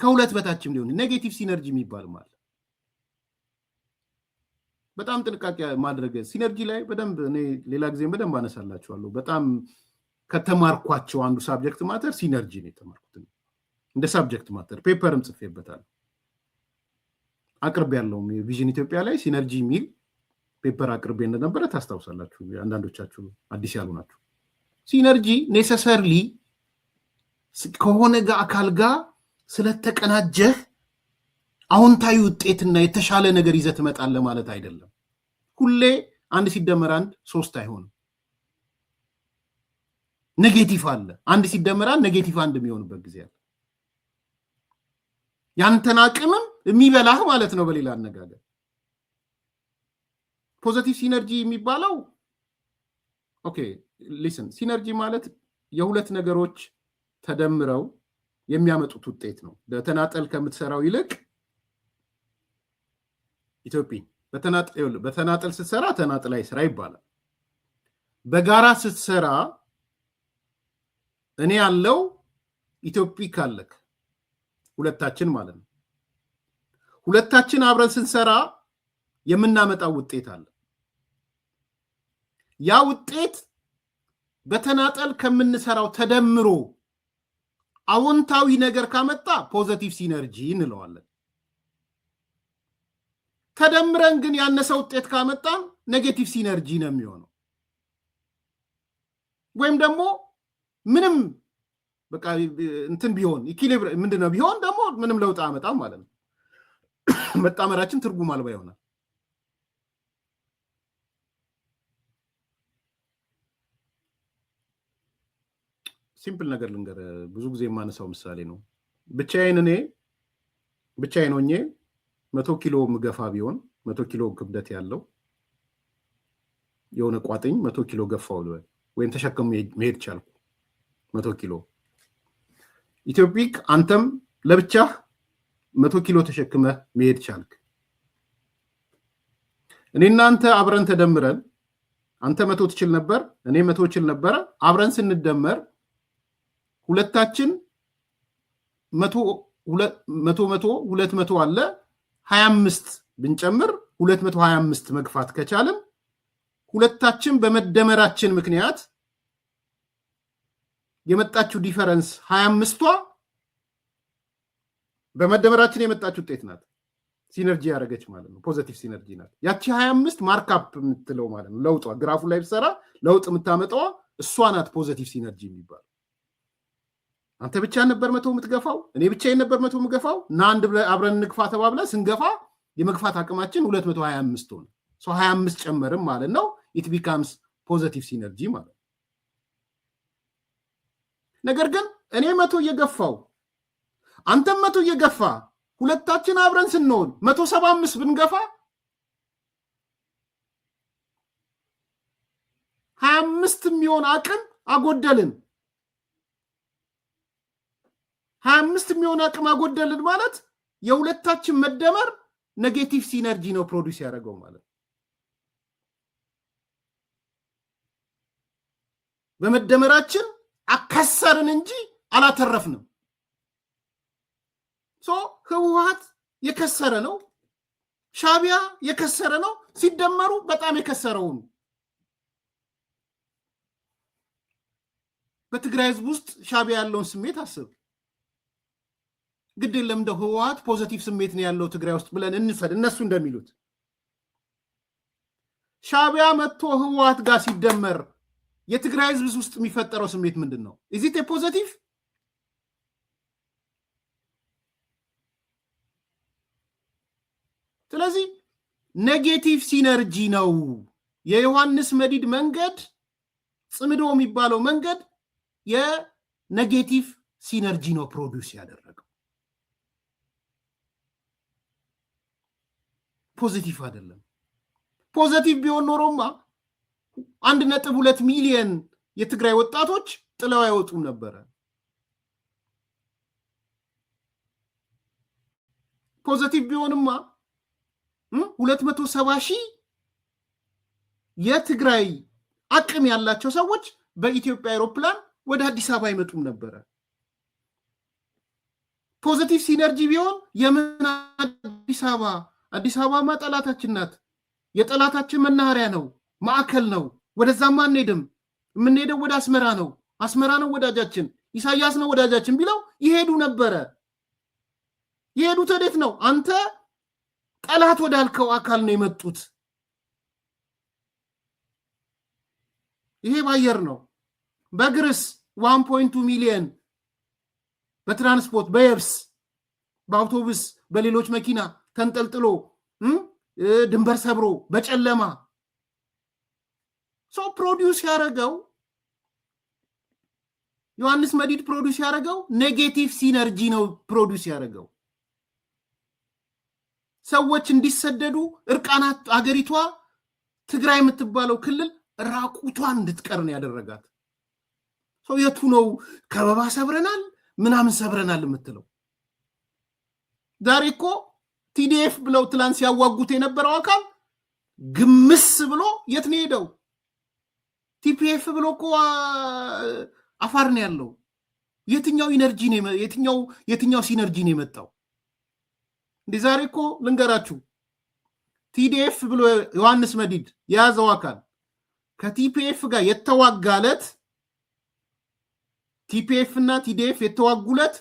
ከ2 በታችም ሊሆን ኔጌቲቭ ሲነርጂ የሚባል ማለት በጣም ጥንቃቄ ማድረግ ሲነርጂ ላይ በደንብ እኔ ሌላ ጊዜም በደንብ አነሳላችኋለሁ። በጣም ከተማርኳቸው አንዱ ሳብጀክት ማተር ሲነርጂ ነው የተማርኩት። እንደ ሳብጀክት ማተር ፔፐርም ጽፌበታል፣ አቅርቤ ያለው ቪዥን ኢትዮጵያ ላይ ሲነርጂ የሚል ፔፐር አቅርቤ እንደነበረ ታስታውሳላችሁ። አንዳንዶቻችሁ አዲስ ያሉ ናችሁ። ሲነርጂ ኔሰሰርሊ ከሆነ አካል ጋር ስለተቀናጀህ አዎንታዊ ውጤትና የተሻለ ነገር ይዘህ ትመጣለህ ማለት አይደለም። ሁሌ አንድ ሲደመር አንድ 3 አይሆንም። ኔጌቲቭ አለ። አንድ ሲደመር አንድ ኔጌቲቭ አንድ የሚሆንበት ጊዜ አለ። ያንተን አቅምም የሚበላህ ማለት ነው። በሌላ አነጋገር ፖዚቲቭ ሲነርጂ የሚባለው ኦኬ ሊስን፣ ሲነርጂ ማለት የሁለት ነገሮች ተደምረው የሚያመጡት ውጤት ነው። በተናጠል ከምትሰራው ይልቅ ኢትዮጵያ በተናጠል ስትሰራ ተናጥላይ ስራ ይባላል። በጋራ ስትሰራ እኔ ያለው ኢትዮጵያ ካለክ ሁለታችን ማለት ነው። ሁለታችን አብረን ስንሰራ የምናመጣው ውጤት አለ። ያ ውጤት በተናጠል ከምንሰራው ተደምሮ አዎንታዊ ነገር ካመጣ ፖዚቲቭ ሲነርጂ እንለዋለን። ተደምረን ግን ያነሰ ውጤት ካመጣ ኔጌቲቭ ሲነርጂ ነው የሚሆነው። ወይም ደግሞ ምንም በቃ እንትን ቢሆን ኢኩሊብር ምንድነው ቢሆን ደግሞ ምንም ለውጥ አመጣም ማለት ነው። መጣመራችን ትርጉም አልባ ይሆናል። ሲምፕል ነገር ልንገር፣ ብዙ ጊዜ የማነሳው ምሳሌ ነው። ብቻዬን ሆኜ 100 ኪሎ ምገፋ ቢሆን 100 ኪሎ ክብደት ያለው የሆነ ቋጥኝ 100 ኪሎ ገፋው ልበል ወይም ተሸክሞ መሄድ ቻልኩ 100 ኪሎ። ኢትዮጲክ አንተም ለብቻህ 100 ኪሎ ተሸክመህ መሄድ ቻልክ። እኔና አንተ አብረን ተደምረን አንተ 100 ትችል ነበር፣ እኔ 100 ትችል ነበር። አብረን ስንደመር ሁለታችን 200 አለ 25 ብንጨምር 225 መግፋት ከቻልን ሁለታችን በመደመራችን ምክንያት የመጣችው ዲፈረንስ 25ቷ በመደመራችን የመጣችው ውጤት ናት። ሲነርጂ ያደረገች ማለት ነው። ፖዚቲቭ ሲነርጂ ናት። ያቺ 25 ማርካፕ የምትለው ማለት ነው። ለውጧ ግራፉ ላይ ብሰራ ለውጥ የምታመጣው እሷ ናት ፖዚቲቭ ሲነርጂ የሚባለው። አንተ ብቻ ነበር 100 የምትገፋው፣ እኔ ብቻዬን ነበር 100 የምገፋው እና አንድ አብረን እንግፋ ተባብለ ስንገፋ የመግፋት አቅማችን 225 ሆነ። 25 ጨመርም ማለት ነው። ኢት ቢካምስ ፖዚቲቭ ሲነርጂ ማለት ነው። ነገር ግን እኔ 100 እየገፋው አንተም 100 እየገፋ ሁለታችን አብረን ስንሆን 175 ብንገፋ 25 የሚሆን አቅም አጎደልን። 25 የሚሆን አቅም አጎደልን ማለት የሁለታችን መደመር ኔጌቲቭ ሲነርጂ ነው ፕሮዲዩስ ያደረገው ማለት ነው። በመደመራችን አከሰርን እንጂ አላተረፍንም። ህወሓት የከሰረ ነው፣ ሻዕቢያ የከሰረ ነው። ሲደመሩ በጣም የከሰረው ነው። በትግራይ ህዝብ ውስጥ ሻዕቢያ ያለውን ስሜት አስብ። ግድ የለም እንደው ህወሓት ፖዚቲቭ ስሜት ነው ያለው ትግራይ ውስጥ ብለን እንሰድ። እነሱ እንደሚሉት ሻዕቢያ መጥቶ ህወሓት ጋር ሲደመር የትግራይ ህዝብ ውስጥ የሚፈጠረው ስሜት ምንድን ነው? ኢዚት ፖዚቲቭ? ስለዚህ ኔጌቲቭ ሲነርጂ ነው። የዮሐንስ መዲድ መንገድ ጽምዶ የሚባለው መንገድ የኔጌቲቭ ሲነርጂ ነው ፕሮዲዩስ ያደረገው፣ ፖዚቲቭ አይደለም። ፖዚቲቭ ቢሆን ኖሮማ 1.2 ሚሊዮን የትግራይ ወጣቶች ጥለው አይወጡም ነበረ። ፖዚቲቭ ቢሆንማ 270,000 የትግራይ አቅም ያላቸው ሰዎች በኢትዮጵያ አውሮፕላን ወደ አዲስ አበባ አይመጡም ነበረ። ፖዚቲቭ ሲነርጂ ቢሆን የምን አዲስ አበባማ ጠላታችን ናት፣ የጠላታችን መናኸሪያ ነው፣ ማዕከል ነው፣ ወደዛማ አንሄድም፣ የምንሄደው ወደ አስመራ ነው፣ አስመራ ነው ወዳጃችን፣ ኢሳያስ ነው ወዳጃችን ቢለው ይሄዱ ነበረ። የሄዱት ወዴት ነው? አንተ ጠላት ወዳልከው አካል ነው የመጡት። ይሄ ባየር ነው። በግርስ 1.2 ሚሊዮን በትራንስፖርት በየብስ በአውቶቡስ በሌሎች መኪና ተንጠልጥሎ ድንበር ሰብሮ በጨለማ ሰው ፕሮዲዩስ ያደረገው ዮሐንስ መዲድ ፕሮዲዩስ ያደረገው ኔጌቲቭ ሲነርጂ ነው ፕሮዲዩስ ያደረገው። ሰዎች እንዲሰደዱ እርቃናት አገሪቷ ትግራይ የምትባለው ክልል ራቁቷን እንድትቀር ነው ያደረጋት። ሰው የቱ ነው ከበባ ሰብረናል ምናምን ሰብረናል የምትለው? ዛሬ እኮ ቲዲኤፍ ብለው ትላንት ሲያዋጉት የነበረው አካል ግምስ ብሎ የት ነው ሄደው? ቲፒኤፍ ብሎ እኮ አፋር ነው ያለው። የትኛው ኢነርጂ ነው የትኛው ሲነርጂ ነው የመጣው? እንዴ ዛሬ እኮ ልንገራችሁ፣ ቲዲኤፍ ብሎ ዮሐንስ መዲድ የያዘው አካል ከቲፒኤፍ ጋር የተዋጋለት ቲፒኤፍ እና ቲዲኤፍ የተዋጉለት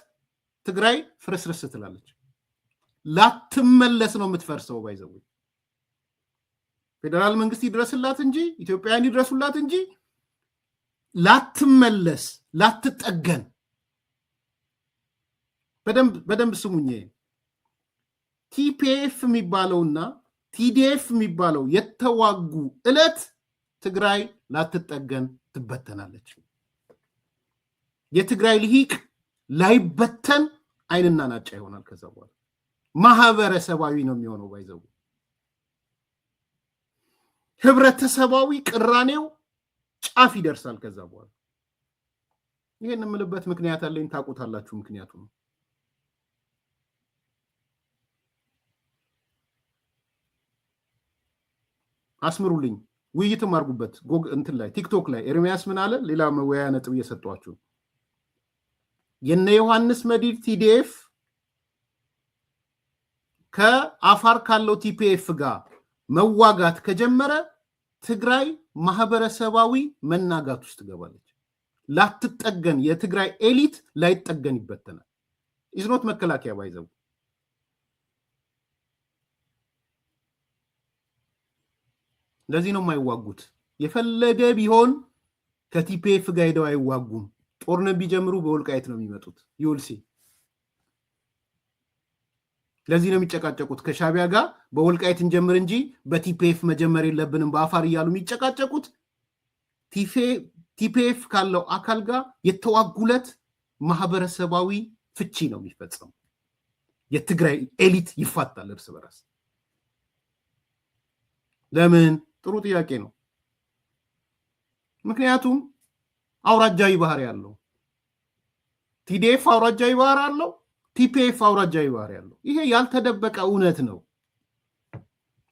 ትግራይ ፍርስርስ ትላለች። ላትመለስ ነው የምትፈርሰው። ባይዘው ፌደራል መንግስት ይድረስላት እንጂ ኢትዮጵያውያን ይድረሱላት እንጂ ላትመለስ ላትጠገን። በደንብ ስሙኝ። ቲፒኤፍ የሚባለውና ቲዲኤፍ የሚባለው የተዋጉ ዕለት ትግራይ ላትጠገን ትበተናለች። የትግራይ ልሂቅ ላይበተን አይንና ናጫ ይሆናል። ከዛ በኋላ ማህበረሰባዊ ነው የሚሆነው። ባይዘው ህብረተሰባዊ ቅራኔው ጫፍ ይደርሳል። ከዛ በኋላ ይሄን የምልበት ምክንያት አለኝ፣ ታውቁታላችሁ። ምክንያቱ ነው አስምሩልኝ፣ ውይይትም አድርጉበት። እንትን ላይ ቲክቶክ ላይ ኤርሚያስ ምን አለ? ሌላ መወያያ ነጥብ እየሰጧችሁ የነ ዮሐንስ መዲድ ቲዲኤፍ ከአፋር ካለው ቲፒኤፍ ጋር መዋጋት ከጀመረ ትግራይ ማህበረሰባዊ መናጋት ውስጥ ትገባለች። ላትጠገን የትግራይ ኤሊት ላይጠገን ይበተናል። ኢዝኖት መከላከያ ባይዘው ለዚህ ነው የማይዋጉት። የፈለገ ቢሆን ከቲፒኤፍ ጋር ሄደው አይዋጉም። ጦርነት ቢጀምሩ በወልቃይት ነው የሚመጡት። ይውልሲ ለዚህ ነው የሚጨቃጨቁት ከሻቢያ ጋር። በወልቃይት እንጀምር እንጂ በቲፒኤፍ መጀመር የለብንም በአፋር እያሉ የሚጨቃጨቁት ቲፒኤፍ ካለው አካል ጋር የተዋጉለት ማህበረሰባዊ ፍቺ ነው የሚፈጸመው። የትግራይ ኤሊት ይፋታል እርስ በራስ። ለምን? ጥሩ ጥያቄ ነው። ምክንያቱም አውራጃዊ ባህሪ ያለው ቲዲኤፍ አውራጃዊ ባህሪ አለው፣ ቲፒኤፍ አውራጃዊ ባህሪ ያለው። ይሄ ያልተደበቀ እውነት ነው።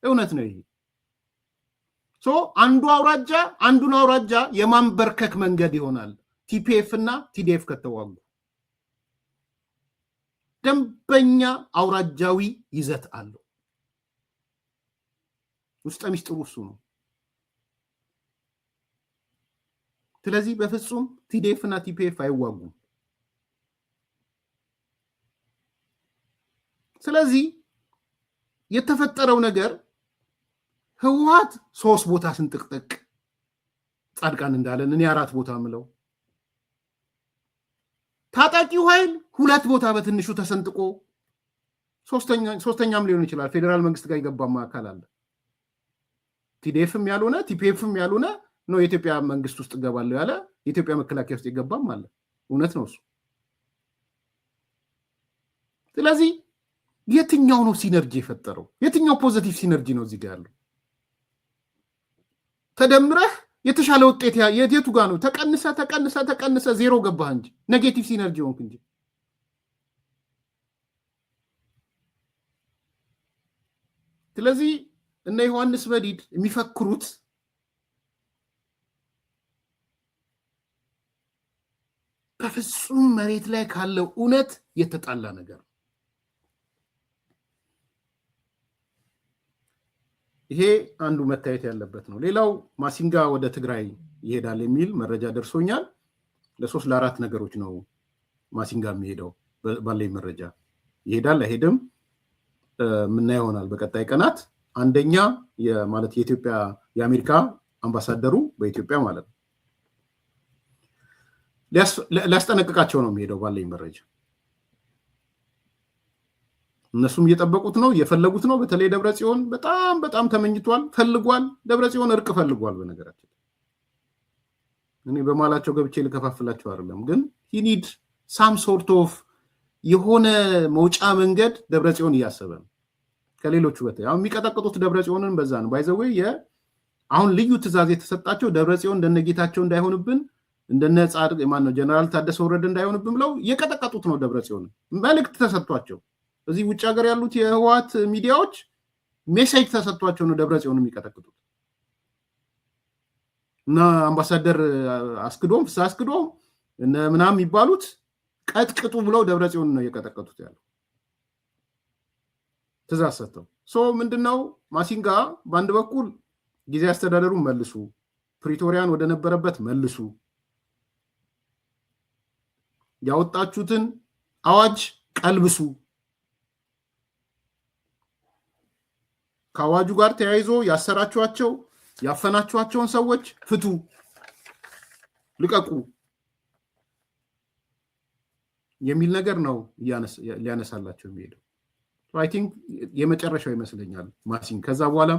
ይሄ አንዱ አውራጃ አንዱን አውራጃ የማንበርከክ መንገድ ይሆናል። ቲፒኤፍ እና ቲዲኤፍ ከተዋጉ ደንበኛ አውራጃዊ ይዘት አለው። ውስጠ ሚስጥሩ እሱ ነው። ስለዚህ በፍጹም ቲዲኤፍ እና ቲፒኤፍ አይዋጉም። ስለዚህ የተፈጠረው ነገር ህወሓት 3 ቦታ ስንጥቅጥቅ ጻድቃን እንዳለን እኔ 4 ቦታ ምለው፣ ታጣቂው ኃይል 2 ቦታ በትንሹ ተሰንጥቆ ሶስተኛም ሊሆን ይችላል ፌዴራል መንግስት ጋር ይገባማ አካል አለ። ቲዲኤፍም ያልሆነ ቲፒኤፍም ያልሆነ ነው የኢትዮጵያ መንግስት ውስጥ ገባለው ያለ የኢትዮጵያ መከላከያ ውስጥ ይገባም አለ። እውነት ነው እሱ። ስለዚህ የትኛው ነው ሲነርጂ የፈጠረው? የትኛው ፖዚቲቭ ሲነርጂ ነው እዚህ ጋር ያለው? ተደምረህ የተሻለ ውጤት የቱ ጋር ነው? ተቀንሰ ዜሮ ገባህ እንጂ ኔጌቲቭ ሲነርጂ ሆንክ እንጂ። ስለዚህ እነ ዮሐንስ መዲድ የሚፈክሩት በፍጹም መሬት ላይ ካለው እውነት የተጣላ ነገር። ይሄ አንዱ መታየት ያለበት ነው። ሌላው ማሲንጋ ወደ ትግራይ ይሄዳል የሚል መረጃ ደርሶኛል። ለ3 ለ4 ነገሮች ነው ማሲንጋ የሚሄደው ባለኝ መረጃ። ይሄዳል አይሄድም ምናየው ይሆናል በቀጣይ ቀናት። አንደኛ ማለት የኢትዮጵያ የአሜሪካ አምባሳደሩ በኢትዮጵያ ማለት ነው ሊያስጠነቅቃቸው ነው የሚሄደው ባለኝ መረጃ። እነሱም እየጠበቁት ነው እየፈለጉት ነው። በተለይ ደብረጽዮን በጣም ተመኝቷል፣ ፈልጓል። ደብረጽዮን እርቅ ፈልጓል። በነገራችን እኔ በማላቸው ገብቼ ልከፋፍላቸው አይደለም፣ ግን he need some sort of የሆነ መውጫ መንገድ ደብረጽዮን እያሰበ ነው ከሌሎቹ በተለይ። አሁን የሚቀጠቅጡት ደብረጽዮንን በዛ ነው። ባይዘዌ አሁን ልዩ ትዕዛዝ የተሰጣቸው ደብረጽዮን እንደነጌታቸው እንዳይሆንብን እንደነ ጻድቅ ማነው ጀነራል ታደሰ ወረደ እንዳይሆንብን ብለው እየቀጠቀጡት ነው ደብረጽዮንን። መልእክት ተሰጥቷቸው እዚህ ውጭ ሀገር ያሉት የህወሓት ሚዲያዎች ሜሴጅ ተሰጥቷቸው ነው ደብረጽዮን የሚቀጠቅጡት። እና አምባሳደር አስክዶም ፍስሐ አስክዶም እነ ምናምን የሚባሉት ቀጥቅጡ ብለው ደብረጽዮን ነው እየቀጠቀጡት ያለው ትዕዛዝ ሰጥተው። ምንድነው ማሲንጋ በአንድ በኩል ጊዜ አስተዳደሩን መልሱ፣ ፕሪቶሪያን ወደ ነበረበት መልሱ፣ ያወጣችሁትን አዋጅ ቀልብሱ፣ ከአዋጁ ጋር ተያይዞ ያሰራችኋቸው ያፈናችኋቸውን ሰዎች ፍቱ፣ ልቀቁ የሚል ነገር ነው ሊያነሳላቸው የሚሄደው። አይ ቲንክ የመጨረሻው ይመስለኛል ማሲን። ከዛ በኋላ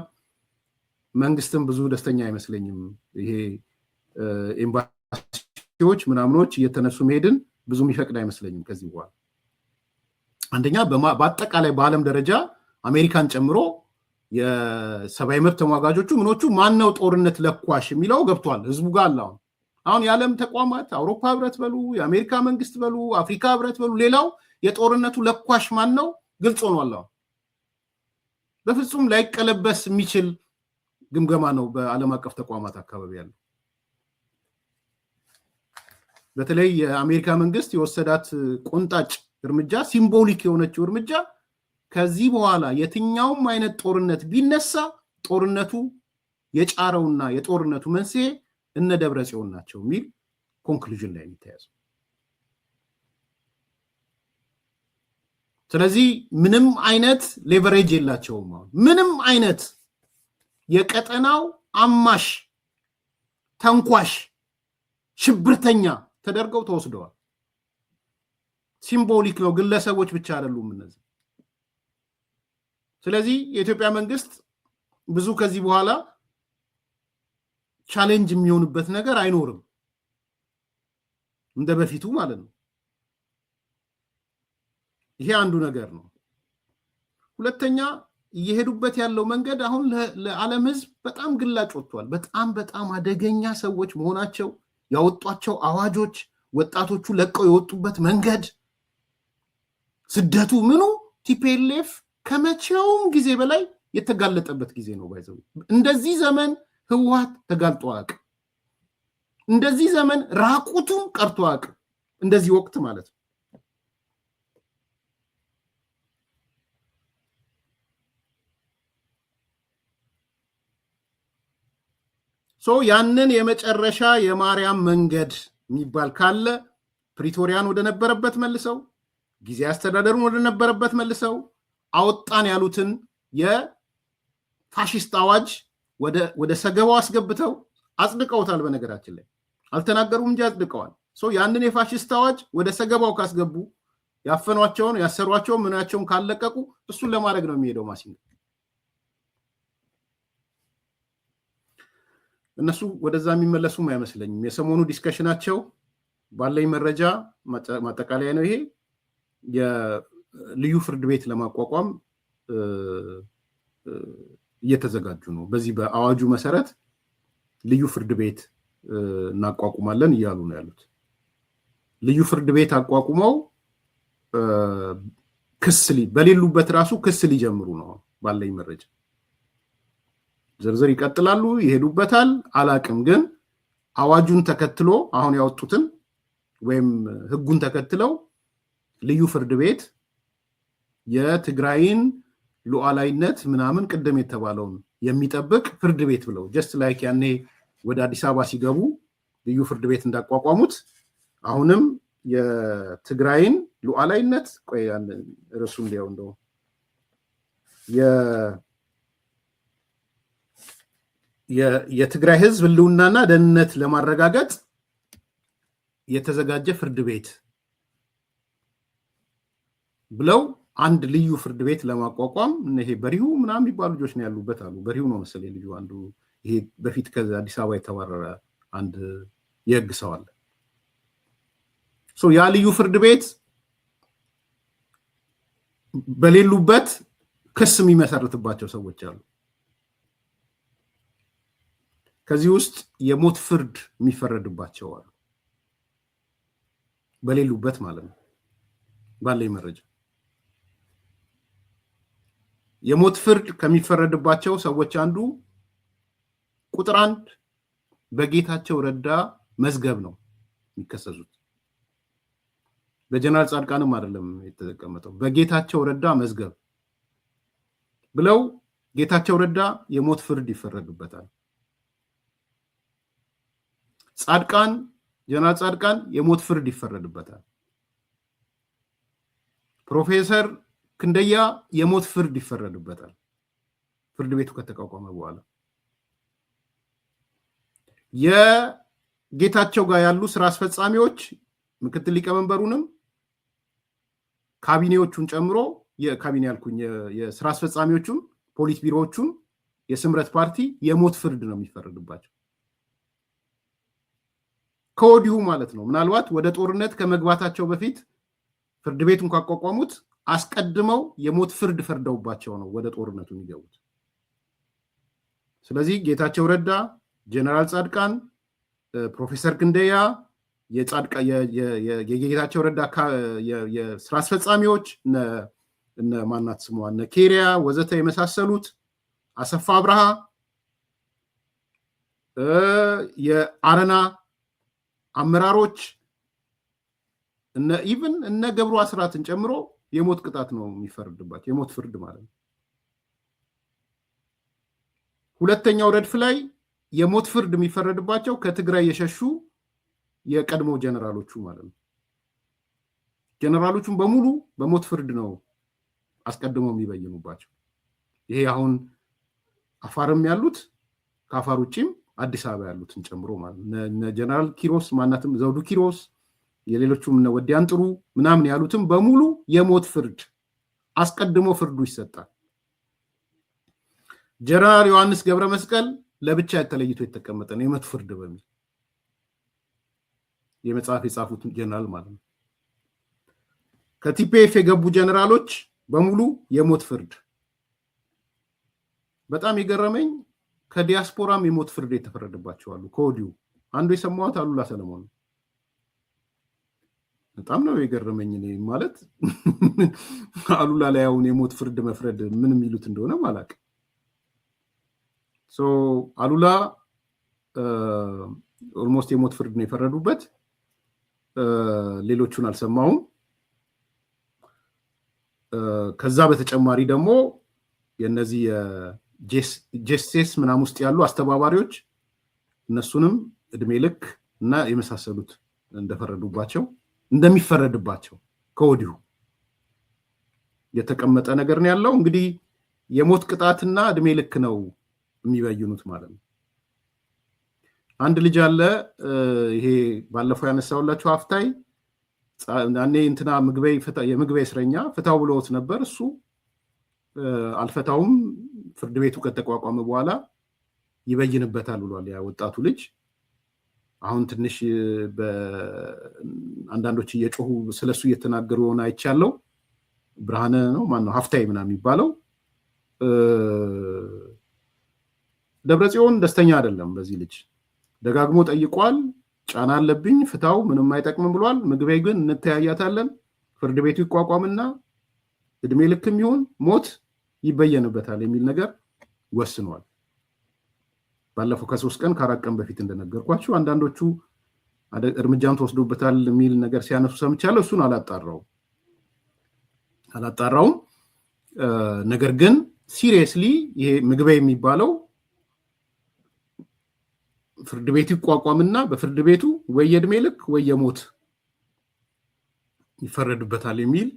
መንግስትም ብዙ ደስተኛ አይመስለኝም። ይሄ ኤምባሲዎች ምናምኖች እየተነሱ መሄድን ብዙ የሚፈቅድ አይመስለኝም ከዚህ በኋላ። አንደኛ በአጠቃላይ በዓለም ደረጃ አሜሪካን ጨምሮ የሰብአዊ መብት ተሟጋጆቹ ምኖቹ ማነው ጦርነት ለኳሽ የሚለው ገብቷል ህዝቡ ጋር አለ። አሁን የዓለም ተቋማት አውሮፓ ህብረት በሉ፣ የአሜሪካ መንግስት በሉ፣ አፍሪካ ህብረት በሉ፣ ሌላው የጦርነቱ ለኳሽ ማን ነው ግልጽ ሆኗል። በፍጹም ላይቀለበስ የሚችል ግምገማ ነው በዓለም አቀፍ ተቋማት አካባቢ ያለው። በተለይ የአሜሪካ መንግስት የወሰዳት ቆንጣጭ እርምጃ፣ ሲምቦሊክ የሆነችው እርምጃ ከዚህ በኋላ የትኛውም አይነት ጦርነት ቢነሳ ጦርነቱ የጫረውና የጦርነቱ መንስኤ እነ ደብረጽዮን ናቸው የሚል ኮንክሉዥን ላይ የሚተያዘው። ስለዚህ ምንም አይነት ሌቨሬጅ የላቸውም። ምንም አይነት የቀጠናው አማሽ፣ ተንኳሽ፣ ሽብርተኛ ተደርገው ተወስደዋል። ሲምቦሊክ ነው፣ ግለሰቦች ብቻ አይደሉም እነዚህ። ስለዚህ የኢትዮጵያ መንግስት ብዙ ከዚህ በኋላ ቻሌንጅ የሚሆንበት ነገር አይኖርም፣ እንደ በፊቱ ማለት ነው። ይሄ አንዱ ነገር ነው። ሁለተኛ እየሄዱበት ያለው መንገድ አሁን ለዓለም ህዝብ በጣም ግላጭ ወጥቷል። በጣም አደገኛ ሰዎች መሆናቸው ያወጧቸው አዋጆች፣ ወጣቶቹ ለቀው የወጡበት መንገድ፣ ስደቱ፣ ምኑ ቲፒኤልኤፍ ከመቼውም ጊዜ በላይ የተጋለጠበት ጊዜ ነው። ባይዘው እንደዚህ ዘመን ህወሓት ተጋልጦ አያውቅም። እንደዚህ ዘመን ራቁቱን ቀርቶ አያውቅም። እንደዚህ ወቅት ማለት ነው። ያንን የመጨረሻ የማርያም መንገድ የሚባል ካለ ፕሪቶሪያን ወደ ነበረበት መልሰው፣ ጊዜ አስተዳደሩን ወደ ነበረበት መልሰው፣ አወጣን ያሉትን የፋሽስት አዋጅ ወደ ሰገባው አስገብተው አጽድቀውታል። በነገራችን ላይ አልተናገሩም እንጂ አጽድቀዋል። ያንን የፋሽስት አዋጅ ወደ ሰገባው ካስገቡ፣ ያፈኗቸውን ያሰሯቸውን ምናቸውን ካለቀቁ እሱን ለማድረግ ነው የሚሄደው ማሲንጋ። እነሱ ወደዛ የሚመለሱም አይመስለኝም። የሰሞኑ ዲስከሽናቸው ባለኝ መረጃ ማጠቃለያ ነው ይሄ። የልዩ ፍርድ ቤት ለማቋቋም እየተዘጋጁ ነው። በዚህ በአዋጁ መሰረት ልዩ ፍርድ ቤት እናቋቁማለን እያሉ ነው ያሉት። ልዩ ፍርድ ቤት አቋቁመው በሌሉበት ራሱ ክስ ሊጀምሩ ነው ባለኝ መረጃ። ዝርዝር ይቀጥላሉ፣ ይሄዱበታል፣ አላቅም። ግን አዋጁን ተከትሎ አሁን ያወጡትን ወይም ህጉን ተከትለው ልዩ ፍርድ ቤት የትግራይን ሉዓላዊነት ምናምን ቅድም የተባለውን የሚጠብቅ ፍርድ ቤት ብለው ጀስት ላይክ ያኔ ወደ አዲስ አበባ ሲገቡ ልዩ ፍርድ ቤት እንዳቋቋሙት አሁንም የትግራይን ሉዓላዊነት ርሱ እንዲያው እንደው የትግራይ ህዝብ ህልውናና ደህንነት ለማረጋገጥ የተዘጋጀ ፍርድ ቤት ብለው አንድ ልዩ ፍርድ ቤት ለማቋቋም ይሄ በሪሁ ምናምን የሚባሉ ልጆች ነው ያሉበት አሉ። በሪሁ ነው መሰለኝ ልጁ አንዱ። ይሄ በፊት ከአዲስ አበባ የተባረረ አንድ የህግ ሰው አለ። ያ ልዩ ፍርድ ቤት በሌሉበት ክስ የሚመሰርትባቸው ሰዎች አሉ። ከዚህ ውስጥ የሞት ፍርድ የሚፈረድባቸው አሉ፣ በሌሉበት ማለት ነው ባለኝ መረጃ። የሞት ፍርድ ከሚፈረድባቸው ሰዎች አንዱ ቁጥር 1 በጌታቸው ረዳ መዝገብ ነው የሚከሰሱት። በጀነራል ጻድቃንም አይደለም የተቀመጠው፣ በጌታቸው ረዳ መዝገብ ብለው ጌታቸው ረዳ የሞት ፍርድ ይፈረድበታል። ጀነራል ጻድቃን የሞት ፍርድ ይፈረድበታል። ፕሮፌሰር ክንደያ የሞት ፍርድ ይፈረድበታል ፍርድ ቤቱ ከተቋቋመ በኋላ። የጌታቸው ጋር ያሉ ስራ አስፈጻሚዎች ምክትል ሊቀመንበሩንም ካቢኔዎቹን ጨምሮ የካቢኔ ያልኩኝ የስራ አስፈጻሚዎቹን ፖሊስ ቢሮዎቹን የስምረት ፓርቲ የሞት ፍርድ ነው የሚፈረድባቸው ከወዲሁ ማለት ነው። ምናልባት ወደ ጦርነት ከመግባታቸው በፊት ፍርድ ቤቱን ካቋቋሙት አስቀድመው የሞት ፍርድ ፈርደውባቸው ነው ወደ ጦርነቱ የሚገቡት። ስለዚህ ጌታቸው ረዳ፣ ጀነራል ጻድቃን፣ ፕሮፌሰር ክንደያ የጌታቸው ረዳ የስራ አስፈጻሚዎች እነ ማናት ስሟ እነ ኬሪያ ወዘተ የመሳሰሉት አሰፋ አብርሃ የአረና አመራሮች እነ ገብሩ አስራትን ጨምሮ የሞት ቅጣት ነው የሚፈርድባቸው የሞት ፍርድ ማለት ነው። ሁለተኛው ረድፍ ላይ የሞት ፍርድ የሚፈረድባቸው ከትግራይ የሸሹ የቀድሞ ጀነራሎቹ ማለት ነው። ጀነራሎቹን በሙሉ በሞት ፍርድ ነው አስቀድመው የሚበይኑባቸው። ይሄ አሁን አፋርም ያሉት ከአፋር ውጭም አዲስ አበባ ያሉትን ጨምሮ ማለት ነው። ጀነራል ኪሮስ ማናትም ዘውዱ ኪሮስ የሌሎቹም ወዲያን ጥሩ ምናምን ያሉትም በሙሉ የሞት ፍርድ አስቀድሞ ፍርዱ ይሰጣል። ጀነራል ዮሐንስ ገብረ መስቀል ለብቻ ተለይቶ የተቀመጠ ነው የሞት ፍርድ በሚል የመጽሐፍ የጻፉት ጀነራል ማለት ነው። ከቲፒኤፍ የገቡ ጀነራሎች በሙሉ የሞት ፍርድ። በጣም የገረመኝ ከዲያስፖራም የሞት ፍርድ የተፈረደባቸው አሉ ከወዲሁ። አንዱ የሰማሁት አሉላ ሰለሞን ነው። በጣም ነው የገረመኝ። እኔ ማለት አሉላ ላይ አሁን የሞት ፍርድ መፍረድ ምን የሚሉት እንደሆነ ማላቅ። አሉላ ኦልሞስት የሞት ፍርድ ነው የፈረዱበት። ሌሎቹን አልሰማሁም። ከዛ በተጨማሪ ደግሞ የነዚህ ጄስቴስ ምናምን ውስጥ ያሉ አስተባባሪዎች እነሱንም እድሜ ልክ እና የመሳሰሉት እንደሚፈረድባቸው ከወዲሁ የተቀመጠ ነገር ነው ያለው። እንግዲህ የሞት ቅጣትና እድሜ ልክ ነው የሚበይኑት ማለት ነው። አንድ ልጅ አለ፣ ይሄ ባለፈው ያነሳውላችሁ አፍታይ ያኔ እንትና የምግበይ እስረኛ ፍታው ብለውት ነበር። እሱ አልፈታውም፣ ፍርድ ቤቱ ከተቋቋመ በኋላ ይበይንበታል ብሏል ያ ወጣቱ ልጅ። አሁን ትንሽ አንዳንዶች እየጮሁ ስለሱ እየተናገሩ የሆነ አይቻለው። ብርሃነ ነው ማነው ሀፍታይ ምናምን የሚባለው ደብረጽዮን ደስተኛ አይደለም በዚህ ልጅ። ደጋግሞ ጠይቋል። ጫና አለብኝ፣ ፍታው፣ ምንም አይጠቅምም ብሏል። ምግበይ ግን እንተያያታለን፣ ፍርድ ቤቱ ይቋቋምና እድሜ ልክም ይሁን ሞት ይበየንበታል የሚል ነገር ወስኗል። ባለፈው ከ3 ቀን ከ4 ቀን በፊት እንደነገርኳችሁ አንዳንዶቹ እርምጃም ተወስዶበታል የሚል ነገር ሲያነሱ ሰምቻለሁ። እሱን አላጣራውም። ነገር ግን ሲሪየስሊ ይሄ ምግበይ የሚባለው ፍርድ ቤቱ ይቋቋምና በፍርድ ቤቱ ወይ የእድሜ ልክ ወይ የሞት ይፈረድበታል የሚል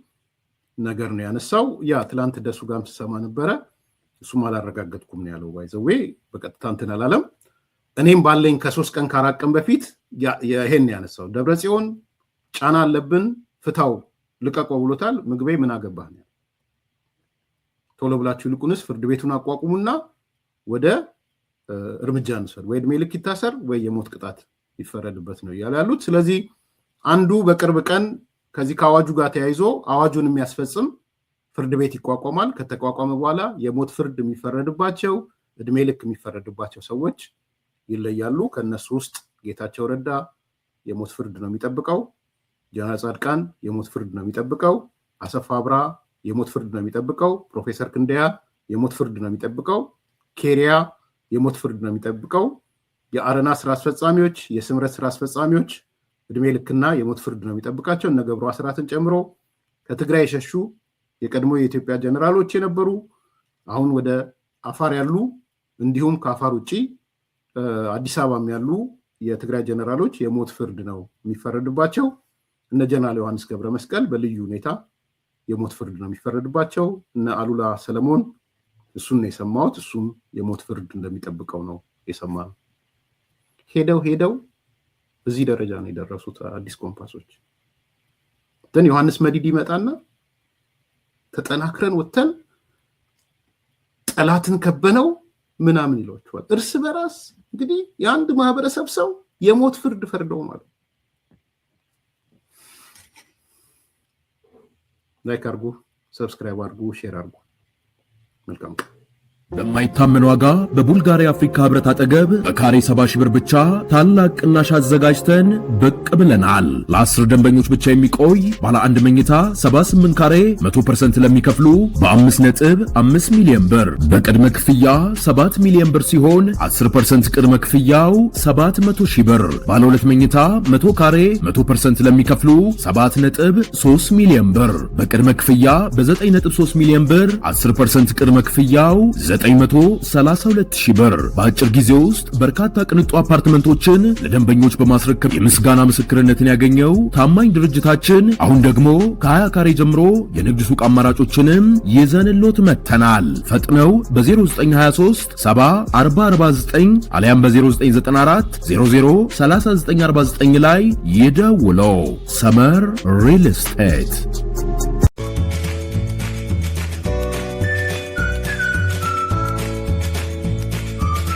ነገር ነው ያነሳው። ያ ትላንት ደሱ ጋርም ስሰማ ነበረ። እሱም አላረጋገጥኩም ነው ያለው። ባይዘዌ በቀጥታ እንትን አላለም። እኔም ባለኝ ከ3 ቀን ከ4 ቀን በፊት ይሄን ያነሳው። ደብረጽዮን ጫና አለብን፣ ፍታው፣ ልቀቀው ብሎታል። ምግበይ ምን አገባህ ነው ቶሎ ብላችሁ ይልቁንስ ፍርድ ቤቱን አቋቁሙና ወደ እርምጃ እንውሰድ፣ ወይ እድሜ ልክ ይታሰር ወይ የሞት ቅጣት ይፈረድበት ነው እያሉ ያሉት። ስለዚህ አንዱ በቅርብ ቀን ከዚህ ከአዋጁ ጋር ተያይዞ አዋጁን የሚያስፈጽም ፍርድ ቤት ይቋቋማል። ከተቋቋመ በኋላ የሞት ፍርድ የሚፈረድባቸው እድሜ ልክ የሚፈረድባቸው ሰዎች ይለያሉ። ከነሱ ውስጥ ጌታቸው ረዳ የሞት ፍርድ ነው የሚጠብቀው። ጀነራል ጻድቃን የሞት ፍርድ ነው የሚጠብቀው። አሰፋ አብርሃ የሞት ፍርድ ነው የሚጠብቀው። ፕሮፌሰር ክንደያ የሞት ፍርድ ነው የሚጠብቀው። ኬሪያ የሞት ፍርድ ነው የሚጠብቀው። የአረና ስራ አስፈጻሚዎች፣ የስምረት ስራ አስፈጻሚዎች እድሜ ልክና የሞት ፍርድ ነው የሚጠብቃቸው። እነ ገብሩ አስራትን ጨምሮ ከትግራይ የሸሹ የቀድሞ የኢትዮጵያ ጀነራሎች የነበሩ አሁን ወደ አፋር ያሉ እንዲሁም ከአፋር ውጭ አዲስ አበባም ያሉ የትግራይ ጀነራሎች የሞት ፍርድ ነው የሚፈረድባቸው። እነ ጀነራል ዮሐንስ ገብረ መስቀል በልዩ ሁኔታ የሞት ፍርድ ነው የሚፈረድባቸው። እነ አሉላ ሰለሞን እሱን ነው የሰማሁት። እሱም የሞት ፍርድ እንደሚጠብቀው ነው የሰማነው። ሄደው እዚህ ደረጃ ነው የደረሱት አዲስ ኮምፓሶች። ግን ዮሐንስ መዲድ ይመጣና ተጠናክረን ወተን ጠላትን ከበነው ምናምን ይሏቸዋል። እርስ በራስ እንግዲህ የአንድ ማህበረሰብ ሰው የሞት ፍርድ ፈርደው ማለት። ላይክ አድርጉ፣ ሰብስክራይብ አድርጉ፣ ሼር አድርጉ። መልካም
በማይታመን ዋጋ በቡልጋሪያ አፍሪካ ህብረት አጠገብ በካሬ 70 ሺህ ብር ብቻ ታላቅ ቅናሽ አዘጋጅተን ብቅ ብለናል። ለ10 ደንበኞች ብቻ የሚቆይ ባለ አንድ መኝታ 78 ካሬ 100% ለሚከፍሉ በ5.5 ሚሊዮን ብር በቅድመ ክፍያ 7 ሚሊዮን ብር ሲሆን 10% ቅድመ ክፍያው 700 ሺህ ብር። ባለ ሁለት መኝታ 100 ካሬ 100% ለሚከፍሉ 7.3 ሚሊዮን ብር በቅድመ ክፍያ በ9.3 ሚሊዮን ብር 10% ቅድመ ክፍያው 932 ሺህ ብር። በአጭር ጊዜ ውስጥ በርካታ ቅንጡ አፓርትመንቶችን ለደንበኞች በማስረከብ የምስጋና ምስክርነትን ያገኘው ታማኝ ድርጅታችን አሁን ደግሞ ከ20 ካሬ ጀምሮ የንግድ ሱቅ አማራጮችንም ይዘንሎት መጥተናል። ፈጥነው በ0923 70 አሊያም በ0994 003949 ላይ ይደውለው። ሰመር ሪል ስቴት